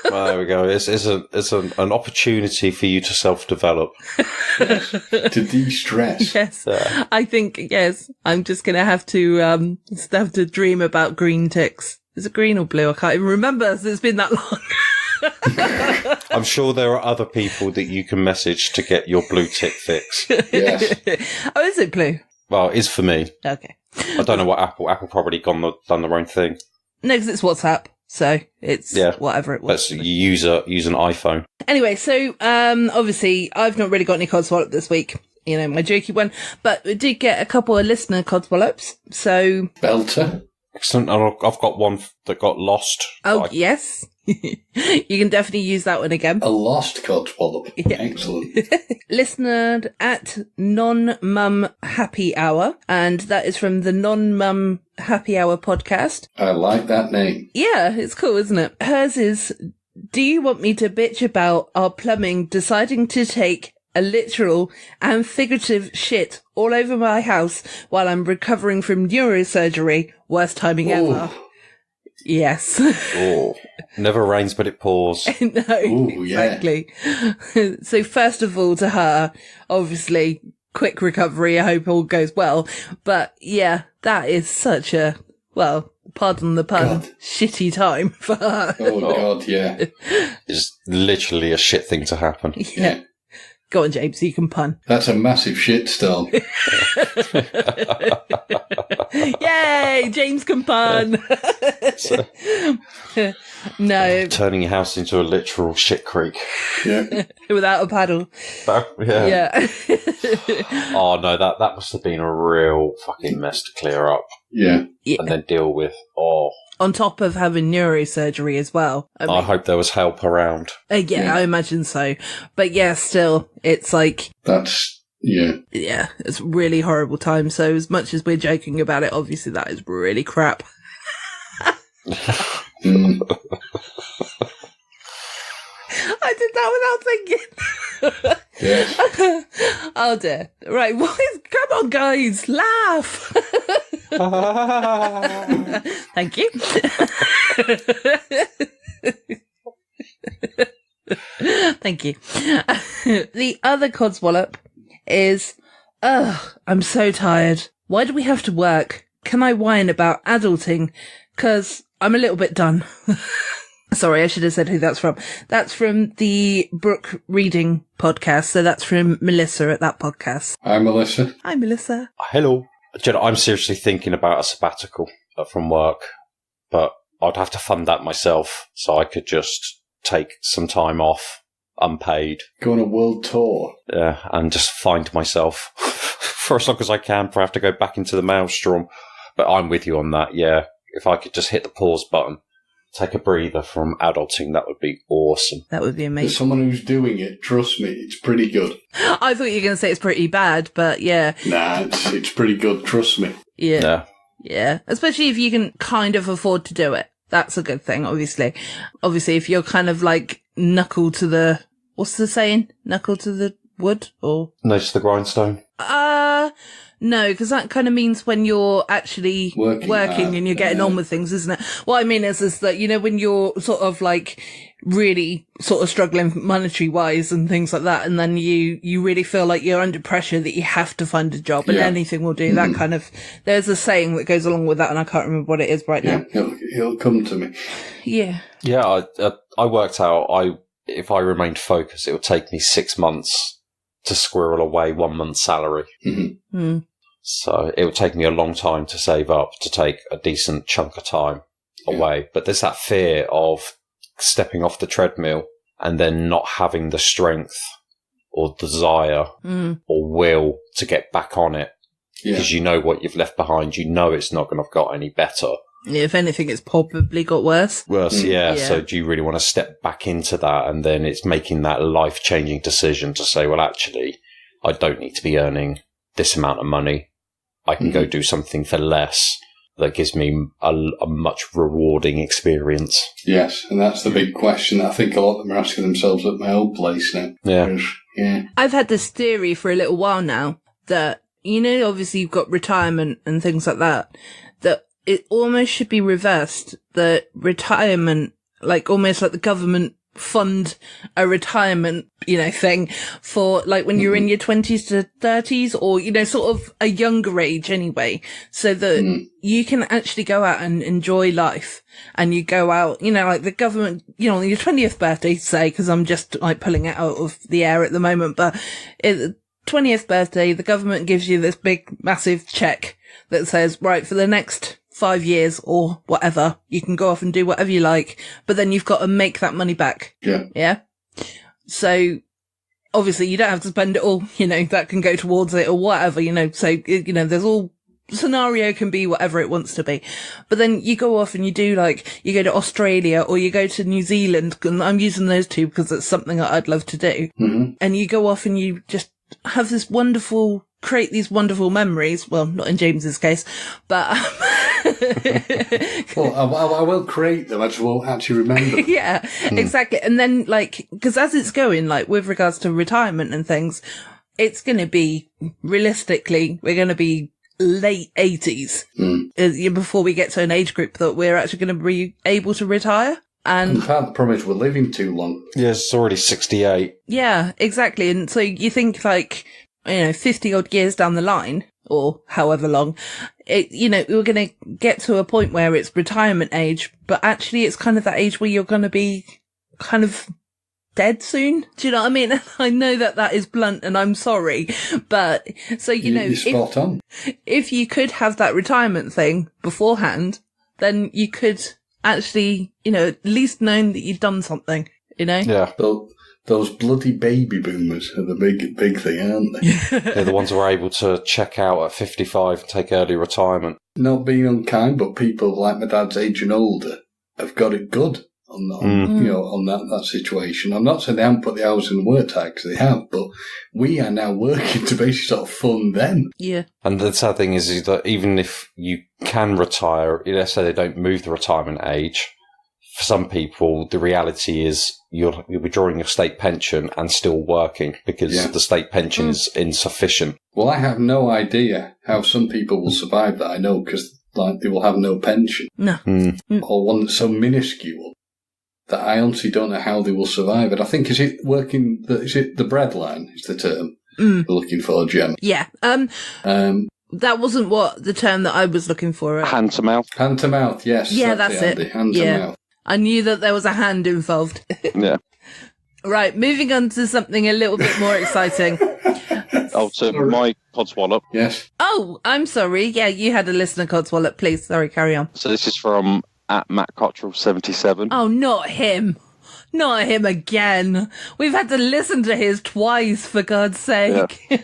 Well, there we go. It's an opportunity for you to self-develop. To de-stress. Yes. I think, yes, I'm just going to have to dream about green ticks. Is it green or blue? I can't even remember. It's been that long. I'm sure there are other people that you can message to get your blue tick fix. Yes. Oh, is it blue? Well, it is for me. Okay. I don't know what Apple probably done their own thing. No, because it's WhatsApp. So it's whatever it was. Let's use an iPhone. Anyway, so obviously I've not really got any Codswallop this week. You know, my jokey one. But we did get a couple of listener Codswallops. So Belter. Excellent. I've got one that got lost. Oh, yes. You can definitely use that one again. A lost Codswallop. Yeah. Excellent. Listener at Non-Mum Happy Hour, and that is from the Non-Mum Happy Hour podcast. I like that name. Yeah, it's cool, isn't it? Hers is, do you want me to bitch about our plumbing deciding to take a literal and figurative shit all over my house while I'm recovering from neurosurgery? Worst timing ever. Yes. Oh, never rains, but it pours. No, Ooh, exactly. Yeah. So first of all, to her, obviously, quick recovery. I hope all goes well. But yeah, that is such a, well, pardon the pun, shitty time for her. Oh, God, yeah. It's literally a shit thing to happen. Yeah. Go on, James, you can pun. That's a massive shitstorm. Yay, James can pun. No. Turning your house into a literal shit creek. Yeah. Without a paddle. Yeah. Oh, no, that must have been a real fucking mess to clear up. Yeah. And then deal with. Oh. On top of having neurosurgery as well. I hope there was help around. Yeah, I imagine so. But yeah, still, it's like... That's... Yeah. Yeah, it's a really horrible time. So as much as we're joking about it, obviously that is really crap. I did that without thinking. Yes. Oh dear. Right, come on guys, laugh. Thank you. Thank you. The other Codswallop is, I'm so tired. Why do we have to work? Can I whine about adulting? 'Cause I'm a little bit done. Sorry, I should have said who that's from. That's from the Brooke Reading podcast. So that's from Melissa at that podcast. Hi, Melissa. Hi, Melissa. Hello. Do you know, I'm seriously thinking about a sabbatical from work, but I'd have to fund that myself, so I could just take some time off, unpaid. Go on a world tour. Yeah, and just find myself for as long as I can before I have to go back into the maelstrom. But I'm with you on that, yeah. If I could just hit the pause button take a breather from adulting, that would be awesome. That would be For amazing. someone who's doing it, trust me, it's pretty good. I thought you were going to say it's pretty bad, but yeah. Nah, it's pretty good, trust me. Yeah. Yeah. Especially if you can kind of afford to do it. That's a good thing, obviously. Obviously, if you're kind of like knuckle to the, what's the saying? Knuckle to the wood or? Nose to the grindstone? No, because that kind of means when you're actually working and you're getting on with things, isn't it? What I mean is that, you know, when you're sort of like really sort of struggling monetary wise and things like that, and then you really feel like you're under pressure that you have to find a job and anything will do that kind of, there's a saying that goes along with that and I can't remember what it is right now. It'll come to me. Yeah. Yeah, I worked out, if I remained focused, it would take me 6 months to squirrel away 1 month's salary. So it would take me a long time to save up to take a decent chunk of time away. But there's that fear of stepping off the treadmill and then not having the strength or desire or will to get back on it. Because you know what you've left behind. You know it's not going to have got any better. If anything, it's probably got worse. Yeah. So do you really want to step back into that? And then it's making that life-changing decision to say, well, actually, I don't need to be earning this amount of money. I can go do something for less that gives me a much rewarding experience. Yes, and that's the big question that I think a lot of them are asking themselves at my old place now. Yeah. I've had this theory for a little while now that, you know, obviously you've got retirement and things like that, that it almost should be reversed. That retirement, like almost like the government fund a retirement, you know, thing for like when you're in your 20s to 30s or, you know, sort of a younger age anyway, so that you can actually go out and enjoy life. And you go out, you know, like the government, you know, on your 20th birthday, say, because I'm just like pulling it out of the air at the moment, but 20th birthday, the government gives you this big, massive check that says, right, for the next 5 years or whatever, you can go off and do whatever you like, but then you've got to make that money back. Yeah. So obviously you don't have to spend it all, you know, that can go towards it or whatever, you know, so, you know, there's all scenario can be whatever it wants to be. But then you go off and you do like, you go to Australia or you go to New Zealand, and I'm using those two because it's something that I'd love to do. And you go off and you just have this wonderful, create these wonderful memories. Well, not in James's case, but well, I will create them. I just won't actually remember them. Yeah, exactly. And then, like, because as it's going, like, with regards to retirement and things, it's going to be, realistically, we're going to be late 80s before we get to an age group that we're actually going to be able to retire. And in fact, the problem is we're living too long. Yeah, it's already 68. Yeah, exactly. And so you think, like, you know, 50 odd years down the line, or however long, you know, we're going to get to a point where it's retirement age, but actually it's kind of that age where you're going to be kind of dead soon. Do you know what I mean? I know that is blunt and I'm sorry, but so, you know, you're spot on. If you could have that retirement thing beforehand, then you could actually, you know, at least known that you'd done something, you know? Yeah. Those bloody baby boomers are the big thing, aren't they? They're the ones who are able to check out at 55 and take early retirement. Not being unkind, but people like my dad's age and older have got it good on you know, on that situation. I'm not saying they haven't put the hours in the work tag, because they have, but we are now working to basically sort of fund them. Yeah. And the sad thing is that even if you can retire, let's say they don't move the retirement age, for some people, the reality is you'll be drawing your state pension and still working because the state pension is insufficient. Well, I have no idea how some people will survive that. I know, because like they will have no pension. No. Or one that's so minuscule that I honestly don't know how they will survive it. I think, is it the breadline is the term we're looking for, Jem? Yeah. That wasn't what the term that I was looking for. Hand to mouth. Hand to mouth, yes. Yeah, that's it. Andy. Hand to mouth. I knew that there was a hand involved. Yeah. Right, moving on to something a little bit more exciting. My Codswallop. Yes. Oh, I'm sorry. Yeah, you had a listener, Codswallop. Please, sorry, carry on. So this is from @MattCottrell77. Oh, not him. Not him again. We've had to listen to his twice, for God's sake. Yeah.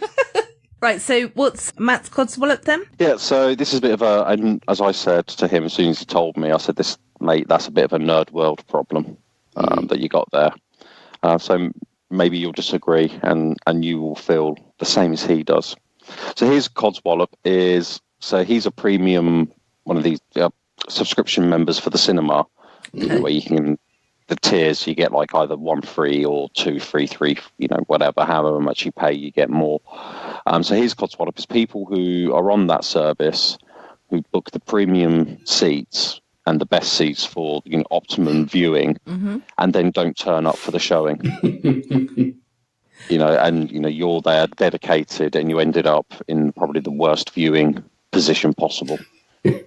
Right, so what's Matt's Codswallop then? Yeah, so this is a bit of a, and as I said to him as soon as he told me, I said, "This, mate, that's a bit of a nerd world problem that you got there." So maybe you'll disagree and you will feel the same as he does. So his Codswallop is, so he's a premium, one of these subscription members for the cinema, where you can, the tiers, you get like either 1 free or 2 free, 3, whatever, however much you pay, you get more. So his Codswallop is people who are on that service who book the premium seats and the best seats for optimum viewing, and then don't turn up for the showing. You're there dedicated, and you ended up in probably the worst viewing position possible.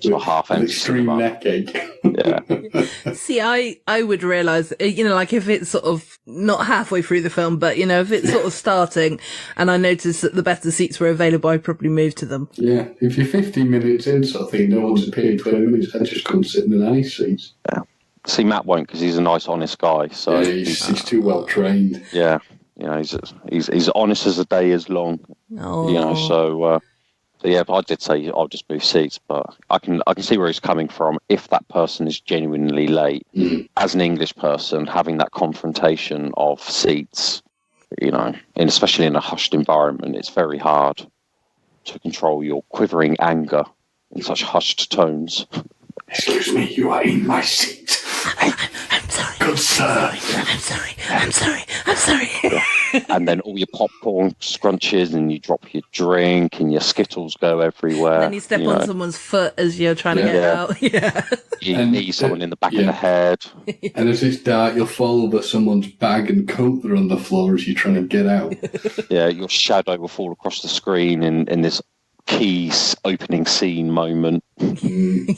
So half empty extreme neck ache. Yeah. See, I would realise, like if it's sort of not halfway through the film, but, if it's sort of starting and I noticed that the better seats were available, I'd probably move to them. Yeah, if you're 15 minutes in, so I think no one's paid 20 minutes, I'd just come sit in the nice seats. Yeah. See, Matt won't, because he's a nice, honest guy. So yeah, he's too well trained. Yeah. He's honest as the day is long. Oh. So yeah, I did say I'll just move seats, but I can see where he's coming from. If that person is genuinely late, as an English person, having that confrontation of seats, and especially in a hushed environment, it's very hard to control your quivering anger in such hushed tones. Excuse me, you are in my seat. I'm sorry. Good sir. I'm sorry. And then all your popcorn scrunches, and you drop your drink, and your Skittles go everywhere. And then you step on someone's foot as you're trying to get out. Yeah. You knee someone in the back of the head. And as it's dark, you'll fall over someone's bag and coat that are on the floor as you're trying to get out. Yeah, your shadow will fall across the screen in this key opening scene moment. Do you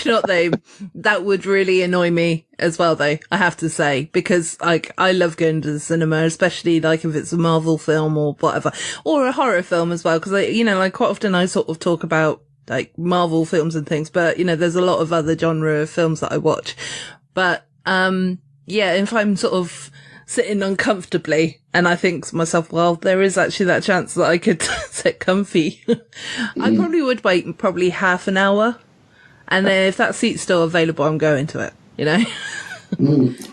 know what, though? That would really annoy me as well, though, I have to say, because I love going to the cinema, especially like if it's a Marvel film or whatever, or a horror film as well, because quite often I sort of talk about like Marvel films and things, but there's a lot of other genre of films that I watch. But if I'm sort of sitting uncomfortably and I think to myself, well, there is actually that chance that I could sit comfy, I probably would wait probably half an hour, and then if that seat's still available, I'm going to it,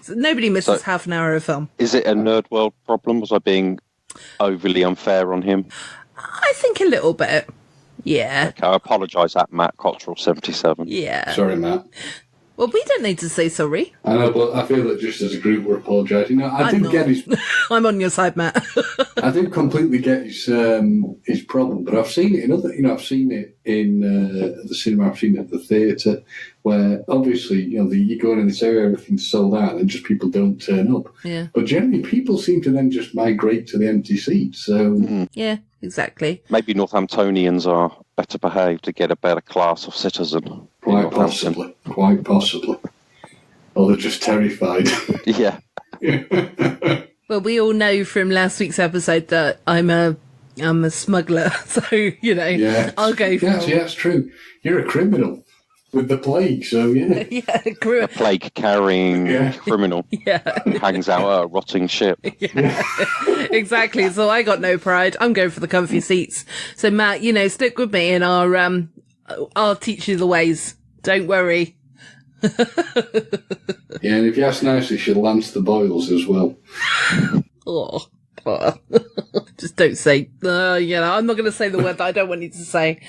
So nobody misses half an hour of film. Is it a nerd world problem? Was I being overly unfair on him? I think a little bit. Yeah. Okay, I apologise at Matt Cottrell 77. Yeah. Sorry, Matt. Well, we don't need to say sorry. I know, but I feel that just as a group we're apologising. I do get his. I'm on your side, Matt. I do completely get his problem, but I've seen it in other. I've seen it in the cinema. I've seen it at the theatre, where obviously you go in this area, everything's sold out, and just people don't turn up. Yeah. But generally, people seem to then just migrate to the empty seats. So yeah, exactly. Maybe Northamptonians are better behaved to get a better class of citizen. Quite possibly. Or they're just terrified. Yeah. Well, we all know from last week's episode that I'm a smuggler, so Yeah. I'll go for Yeah, that's true. You're a criminal with the plague, so yeah. A plague carrying criminal. Yeah. Hangs out a rotting ship. Yeah. Exactly. So I got no pride. I'm going for the comfy seats. So Matt, stick with me and I'll teach you the ways. Don't worry. Yeah, and if you ask nicely, she'll lance the boils as well. Oh. Just don't say, I'm not going to say the word that I don't want you to say.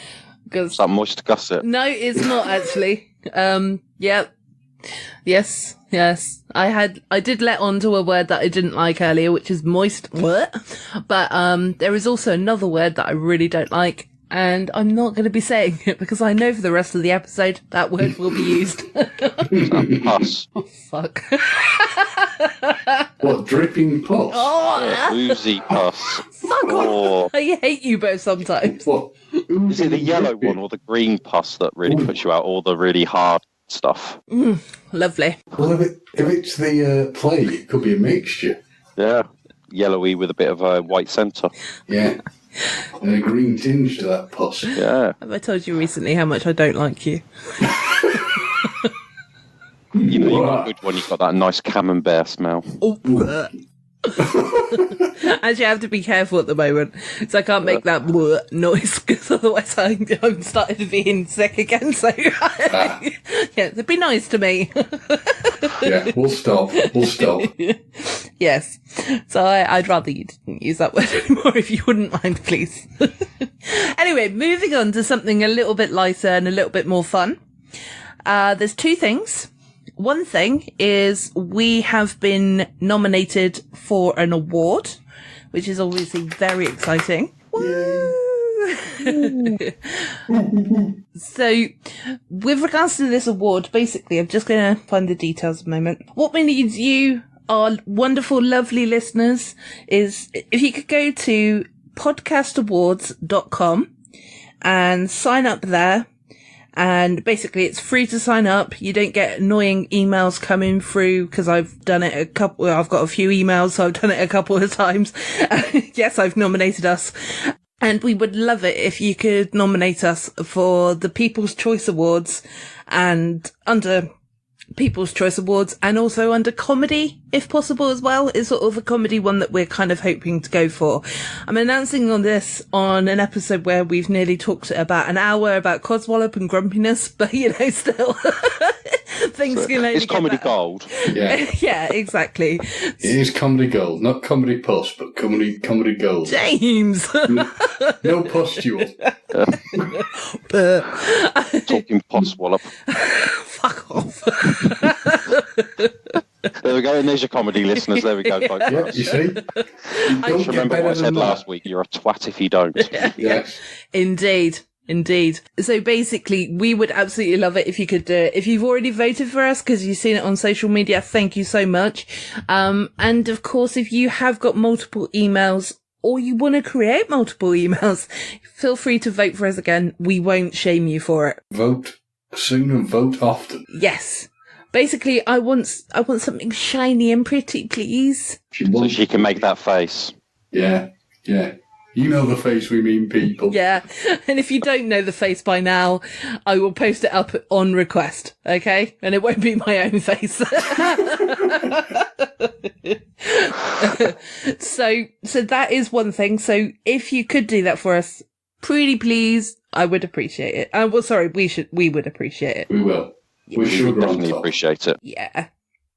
Is that moist gusset? No, it's not actually. Yeah. Yes. I did let on to a word that I didn't like earlier, which is moist. But there is also another word that I really don't like, and I'm not going to be saying it because I know for the rest of the episode that word will be used. Pus. Oh, fuck. What, dripping pus? Oh, Oozy pus. fuck off. I hate you both sometimes. What? Is it the yellow one or the green pus that really puts you out, or the really hard stuff? Lovely. Well, if it's the plague, it could be a mixture. Yeah. Yellowy with a bit of a white centre. Yeah. And a green tinge to that pus. Yeah. Have I told you recently how much I don't like you? You got a good one. You've got that nice camembert smell. Oh, Actually, I have to be careful at the moment, so I can't make that noise, because otherwise I'm starting to be in sick again. So, yeah, be nice to me. Yeah, we'll stop. Yes. So I'd rather you didn't use that word anymore, if you wouldn't mind, please. Anyway, moving on to something a little bit lighter and a little bit more fun. There's two things. One thing is we have been nominated for an award, which is obviously very exciting. So, with regards to this award, basically, I'm just going to find the details a moment. What we need you, our wonderful, lovely listeners, is if you could go to podcastawards.com and sign up there. And basically, it's free to sign up. You don't get annoying emails coming through, because I've done it I've got a few emails, so I've done it a couple of times. Yes, I've nominated us. And we would love it if you could nominate us for the People's Choice Awards, and under People's Choice Awards, and also under comedy, if possible as well. It's sort of a comedy one that we're kind of hoping to go for. I'm announcing on this on an episode where we've nearly talked about an hour about Codswallop and grumpiness, but still things can only it's get comedy better. gold. Yeah. Yeah, exactly. It is comedy gold, not comedy puss, but comedy gold. James! No pustule. Talking Codswallop. Fuck off. There we go, and there's your comedy listeners. There we go, folks. Yeah, you see? You don't Just get remember better what I said than last that. week. You're a twat if you don't. Yes. Indeed. So basically, we would absolutely love it if you could do it. If you've already voted for us because you've seen it on social media, thank you so much. And of course, if you have got multiple emails or you want to create multiple emails, feel free to vote for us again. We won't shame you for it. Vote soon and vote often. Yes. Basically, I want something shiny and pretty, please. So she can make that face. Yeah. You know the face we mean, people. Yeah. And if you don't know the face by now, I will post it up on request, okay? And it won't be my own face. So that is one thing. So if you could do that for us, pretty please, I would appreciate it. We would appreciate it. We will. We definitely appreciate it. Yeah.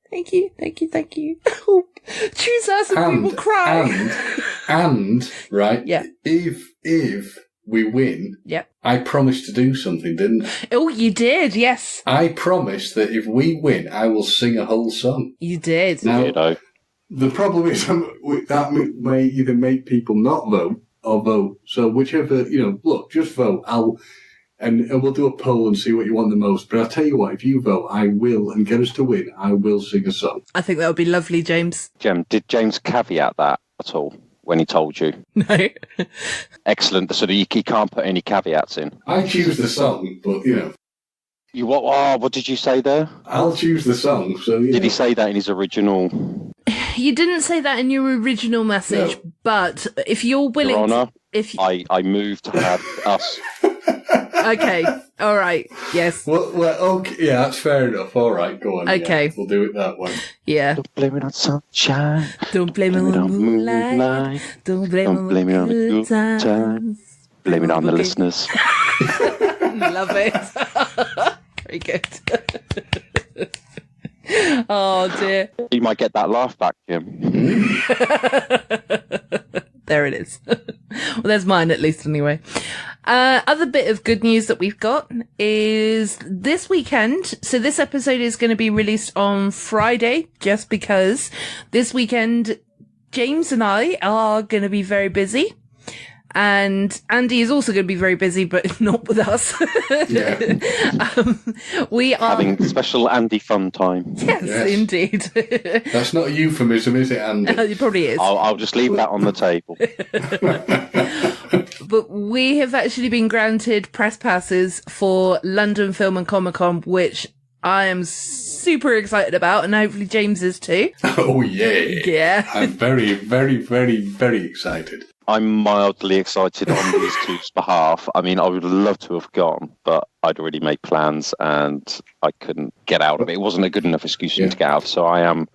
Thank you. Oh, choose us and we will cry. And right, yeah. If we win, yep. I promised to do something, didn't I? Oh, you did, yes. I promised that if we win, I will sing a whole song. You did. Now, the problem is that may either make people not vote or vote. So whichever, look, just vote. And we'll do a poll and see what you want the most. But I'll tell you what, if you vote, I will, and get us to win, I will sing a song. I think that would be lovely, James. Jem, did James caveat that at all when he told you? No. Excellent. So he can't put any caveats in. I choose the song, but, You what? Oh, what did you say there? I'll choose the song. So Did he say that in his original? You didn't say that in your original message, but if you're willing, Your Honour, I move to have us. Okay, all right, yes. Well, okay, yeah, that's fair enough. All right, go on. Okay, we'll do it that way. Yeah. Don't blame it on sunshine. Don't blame it on moonlight. Don't blame it on the good times. Blame it on the listeners. Love it. Very good. Oh dear. You might get that laugh back, Jim. There it is. Well, there's mine at least anyway. Other bit of good news that we've got is this weekend. So this episode is going to be released on Friday, just because this weekend James and I are going to be very busy. And Andy is also going to be very busy, but not with us. Yeah. We are having special Andy fun time. Yes, indeed. That's not a euphemism, is it, Andy? It probably is. I'll just leave that on the table. But we have actually been granted press passes for London Film and Comic Con, which I am super excited about, and hopefully James is too. Oh, yeah. Yeah. I'm very, very, very, very excited. I'm mildly excited on these two's behalf. I mean, I would love to have gone, but I'd already made plans and I couldn't get out of it. It wasn't a good enough excuse for me to get out, so I am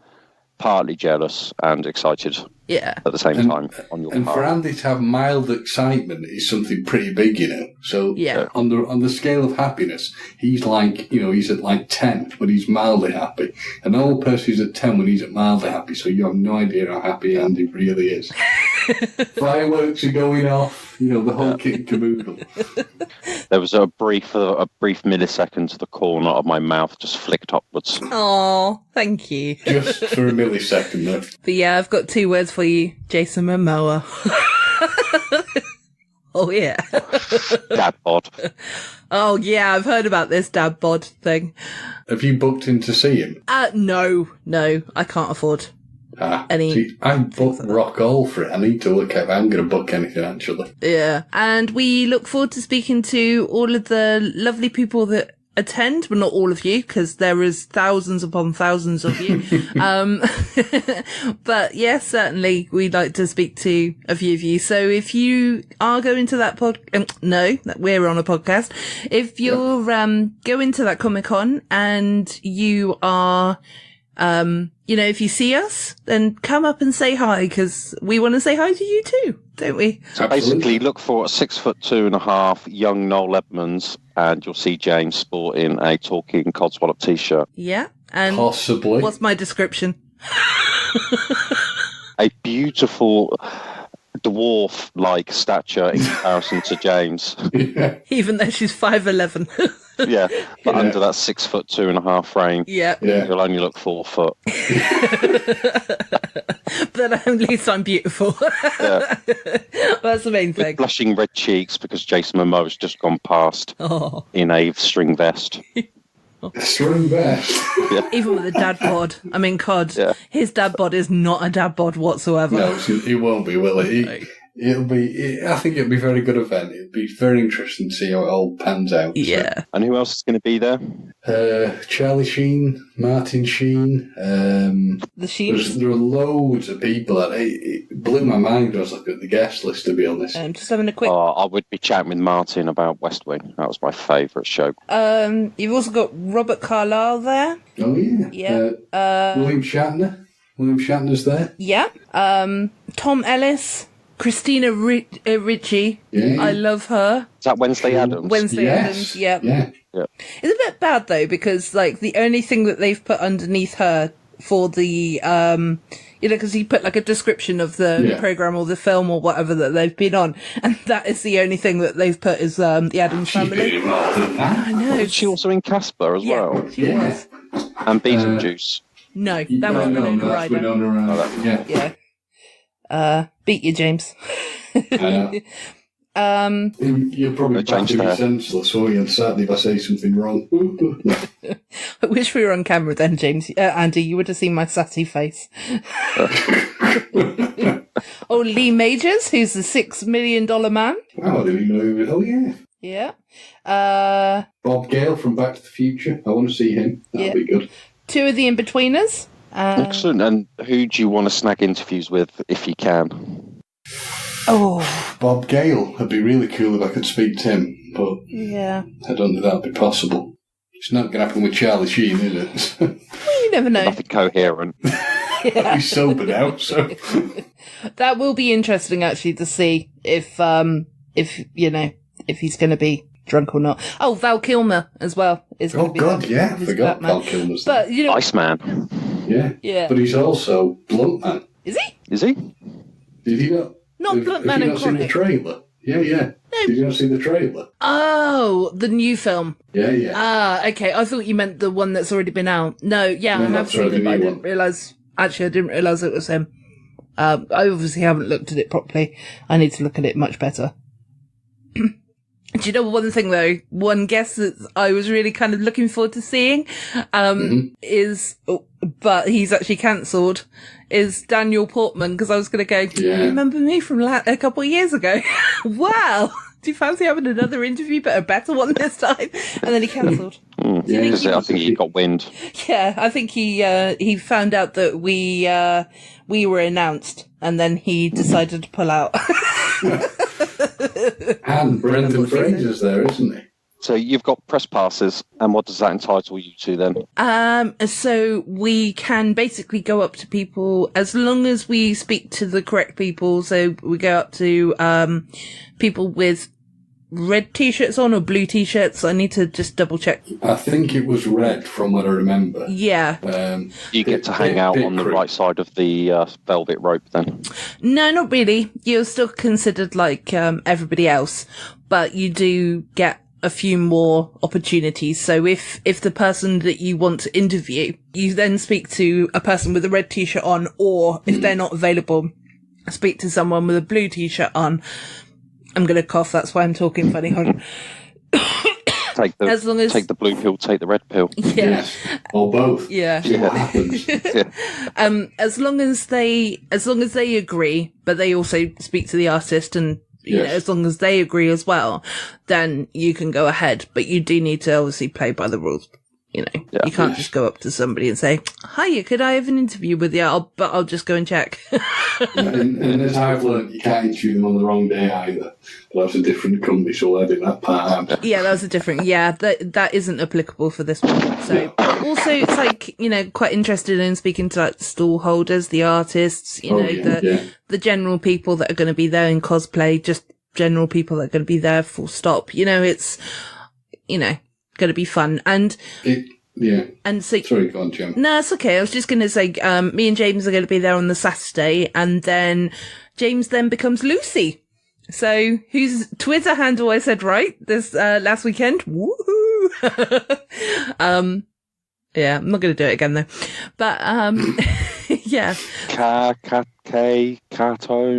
partly jealous and excited at the same time on your part. And for Andy to have mild excitement is something pretty big, So on the scale of happiness, he's like, he's at like 10 when he's mildly happy. A normal person is at 10 when he's at mildly happy, so you have no idea how happy Andy really is. Fireworks are going off, the whole kit and caboodle. There was a brief millisecond to the corner of my mouth just flicked upwards. Oh, thank you. Just for a millisecond, though. But yeah, I've got 2 words for you, Jason Momoa. Oh yeah. Dad bod. Oh yeah, I've heard about this dad bod thing. Have you booked in to see him? No, I can't afford any. See, I booked rock all for it. I need to look at if I'm going to book anything, actually. Yeah, and we look forward to speaking to all of the lovely people that attend, but not all of you, because there is thousands upon thousands of you. But yes, certainly we'd like to speak to a few of you. So if you are going to that we're on a podcast. If you're going to that Comic-Con and you are if you see us, then come up and say hi, because we want to say hi to you too, don't we? So basically, look for a 6'2.5" young Noel Edmonds, and you'll see James sporting a Talking Codswallop t-shirt. Yeah, and possibly. What's my description? A beautiful dwarf-like stature in comparison to James. Yeah. Even though she's 5'11". Yeah, but under that 6'2.5" frame, you'll only look 4 foot. But at least I'm beautiful. Yeah. That's the main thing. With blushing red cheeks because Jason Momoa has just gone past in a string vest. String vest. Yeah. Even with a dad bod. I mean, his dad bod is not a dad bod whatsoever. No, it won't be, will it? I think it'll be a very good event. It'll be very interesting to see how it all pans out. Yeah. So. And who else is going to be there? Charlie Sheen, Martin Sheen. The Sheens? There are loads of people. It blew my mind when I was looking at the guest list, to be honest. Just having a quick... I would be chatting with Martin about West Wing. That was my favourite show. You've also got Robert Carlyle there. Oh, yeah. Yeah. William Shatner. William Shatner's there. Yeah. Tom Ellis. Christina Ricci. Yeah. I love her. Is that Wednesday Addams? Wednesday Addams, yeah. It's a bit bad, though, because, the only thing that they've put underneath her for the, because he put, a description of the programme or the film or whatever that they've been on, and that is the only thing that they've put is the Addams Family. I know. Was she also in Casper as well? She was. And Beetlejuice? No, that was Winona Ryder. Winona Ryder. Yeah. Beat you, James. You'll probably back to be senseless, won't you, on Saturday if I say something wrong. I wish we were on camera then, James. Andy, you would have seen my sassy face. Oh, Lee Majors, who's the $6 million man. Wow, I didn't even know who was. Oh, yeah. Yeah. Bob Gale from Back to the Future. I want to see him. That'll be good. 2 of the In-Betweeners. Excellent. And who do you want to snag interviews with if you can? Oh, Bob Gale. It'd be really cool if I could speak to him, but I don't think that'd be possible. It's not going to happen with Charlie Sheen, is it? Well, you never know. Nothing coherent. He's sober now, so that will be interesting actually to see if he's going to be drunk or not. Oh, Val Kilmer as well is going to be. Oh God, I forgot Batman. Val Kilmer's there. But Iceman. Yeah. But he's also Bluntman. Is he? Is he? Did he not? Not Bluntman and Chronic. Have you not seen the trailer? Yeah. No. Did you not see the trailer? Oh, the new film. Yeah. Ah, okay. I thought you meant the one that's already been out. No, I have seen it, but I didn't realise. Actually, I didn't realise it was him. I obviously haven't looked at it properly. I need to look at it much better. Do you know one thing though? One guest that I was really kind of looking forward to seeing, but he's actually cancelled, is Daniel Portman, because I was going to go, do you remember me from a couple of years ago? Wow! Do you fancy having another interview, but a better one this time? And then he cancelled. I think he got wind. Yeah, I think he found out that we were announced, and then he decided to pull out. And Brendan Fraser's there, isn't he? So you've got press passes, and what does that entitle you to then? So we can basically go up to people as long as we speak to the correct people. So we go up to people with red t-shirts on or blue t-shirts. I need to just double check. I think it was red from what I remember. Yeah. You get to hang out on the right side of the velvet rope then? No, not really. You're still considered like everybody else, but you do get a few more opportunities. So if the person that you want to interview, you then speak to a person with a red t-shirt on, or if they're not available, speak to someone with a blue t-shirt on. I'm going to cough, that's why I'm talking funny. Hold on. Take the blue pill, take the red pill. Yeah. Yes. Or both. Yeah. See what happens. As long as they agree, but they also speak to the artist, and you know, as long as they agree as well, then you can go ahead. But you do need to obviously play by the rules. You know, you can't just go up to somebody and say, "Hiya, could I have an interview with you?" I'll just go and check. and as I've learned, you can't interview them on the wrong day either. But that's a different company, so I did that part out. Yeah, that's a different. Yeah, that isn't applicable for this one. So also, it's like, you know, quite interested in speaking to like stall holders, the artists, you know, the general people that are going to be there in cosplay, just general people that are going to be there. Full stop. You know, it's, you know, going to be fun. And and so, sorry, go on, Jim. No, it's okay. I was just going to say, me and James are going to be there on the Saturday, and then James then becomes Lucy. So, whose Twitter handle I said right this last weekend? Woohoo! Yeah, I'm not going to do it again though. But yeah. Cato.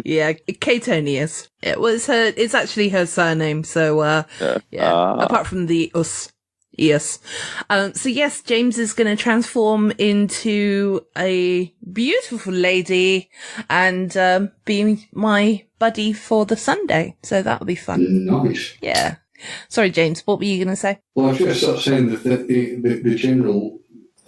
Yeah, Catonius. It was her. It's actually her surname. So apart from the us. Yes. So yes, James is going to transform into a beautiful lady and be my buddy for the Sunday. So that'll be fun. Nice. Yeah. Sorry, James, what were you going to say? Well, I was just sort of saying that the general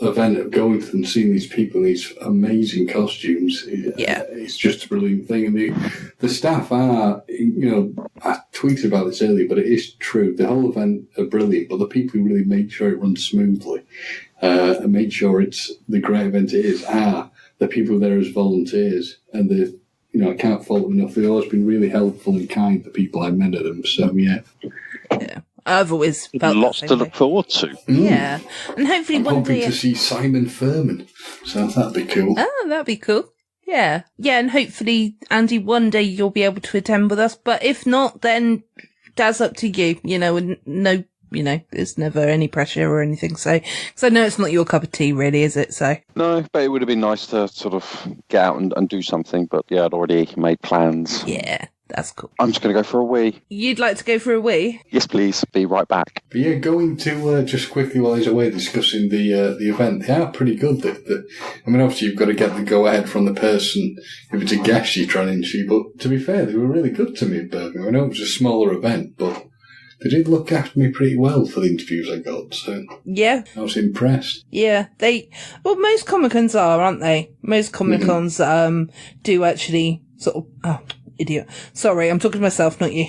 event of going to them, seeing these people in these amazing costumes, it's just a brilliant thing. And the staff are, you know, I tweeted about this earlier, but it is true. The whole event are brilliant, but the people who really make sure it runs smoothly and make sure it's the great event it is are the people there as volunteers. And you know, I can't fault them enough. They've always been really helpful and kind to people I've met at them. So yeah. I've always felt lots to look forward to. Yeah, and hopefully I'm one hoping day to see Simon Furman, so that'd be cool. Oh, that'd be cool. Yeah, and hopefully, Andy, one day you'll be able to attend with us. But if not, then that's up to you. You know, and no, you know, there's never any pressure or anything. So, because I know it's not your cup of tea, really, is it? So no, but it would have been nice to sort of get out and do something. But yeah, I'd already made plans. Yeah. That's cool. I'm just going to go for a wee. You'd like to go for a wee? Yes, please. Be right back. But yeah, going to just quickly while he's away discussing the event, they are pretty good. I mean, obviously you've got to get the go-ahead from the person if it's a guest you're trying to interview, but to be fair, they were really good to me in Birmingham. I know it was a smaller event, but they did look after me pretty well for the interviews I got, so yeah, I was impressed. Yeah, most Comic-Cons are, aren't they? Most Comic-Cons do actually sort of... Oh, idiot. Sorry, I'm talking to myself, not you.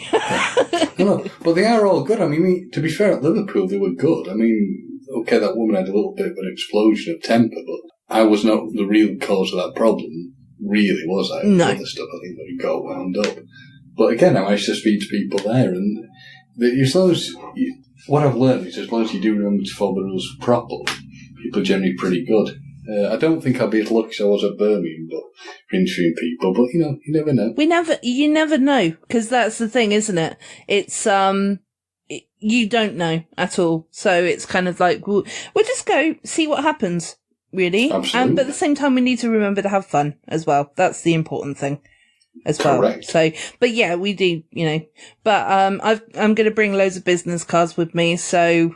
No, but they are all good. I mean, to be fair, at Liverpool, they were good. I mean, okay, that woman had a little bit of an explosion of temper, but I was not the real cause of that problem, really, was I? No. Other stuff, I think, that got wound up. But again, I managed to speak to people there, and as long as what I've learned is as long as you do remember to follow the rules properly, people are generally pretty good. I don't think I'll be as lucky as I was at Birmingham, but for interviewing people. But you know, you never know. You never know, because that's the thing, isn't it? It's you don't know at all, so it's kind of like we'll just go see what happens, really. Absolutely. But at the same time, we need to remember to have fun as well. That's the important thing as well. Correct. So, but yeah, we do, you know. But I'm going to bring loads of business cards with me, so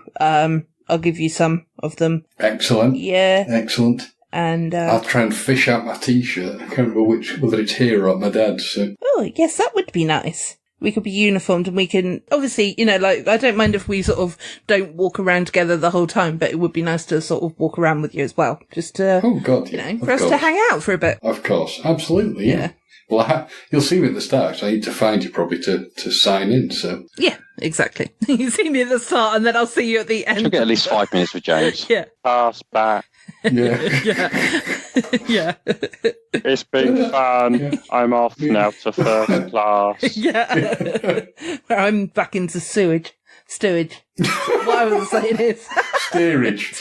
I'll give you some of them. Excellent. Yeah. Excellent. And I'll try and fish out my T-shirt. I can't remember whether it's here or at my dad's. So. Oh, yes, that would be nice. We could be uniformed and we can, obviously, you know, like, I don't mind if we sort of don't walk around together the whole time, but it would be nice to sort of walk around with you as well. Just to, oh, God, you yeah, know, for us to hang out for a bit. Of course. Absolutely, yeah. Well, you'll see me at the start. So I need to find you probably to sign in. So yeah, exactly. You see me at the start, and then I'll see you at the end. You'll get at least 5 minutes with James. Yeah. Pass back. Yeah. Yeah. It's been fun. Yeah. I'm off now to first class. Yeah. I'm back into sewage. Stewage. What I was saying is... Steerage.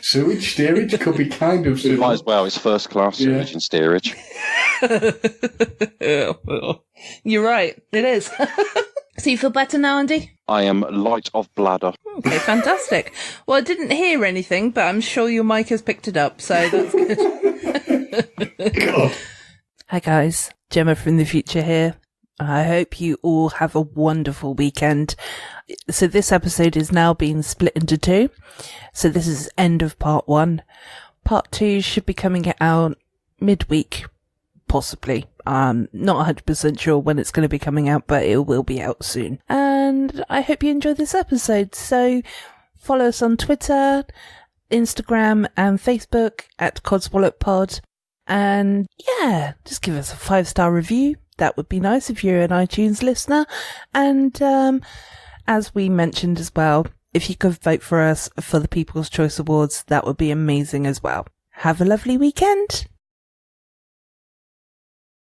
Sewage, steerage could be kind of sewage. Might as well. It's first class sewage and steerage. You're right. It is. So you feel better now, Andy? I am light of bladder. Okay, fantastic. Well, I didn't hear anything, but I'm sure your mic has picked it up, so that's good. God. Hi guys, Gemma from the future here. I hope you all have a wonderful weekend. So this episode is now being split into 2. So this is end of part 1. Part 2 should be coming out midweek, possibly. I'm not 100% sure when it's going to be coming out, but it will be out soon. And I hope you enjoyed this episode. So follow us on Twitter, Instagram and Facebook at Codswallop Pod. And yeah, just give us a 5-star review. That would be nice if you're an iTunes listener. And as we mentioned as well, if you could vote for us for the People's Choice Awards, that would be amazing as well. Have a lovely weekend.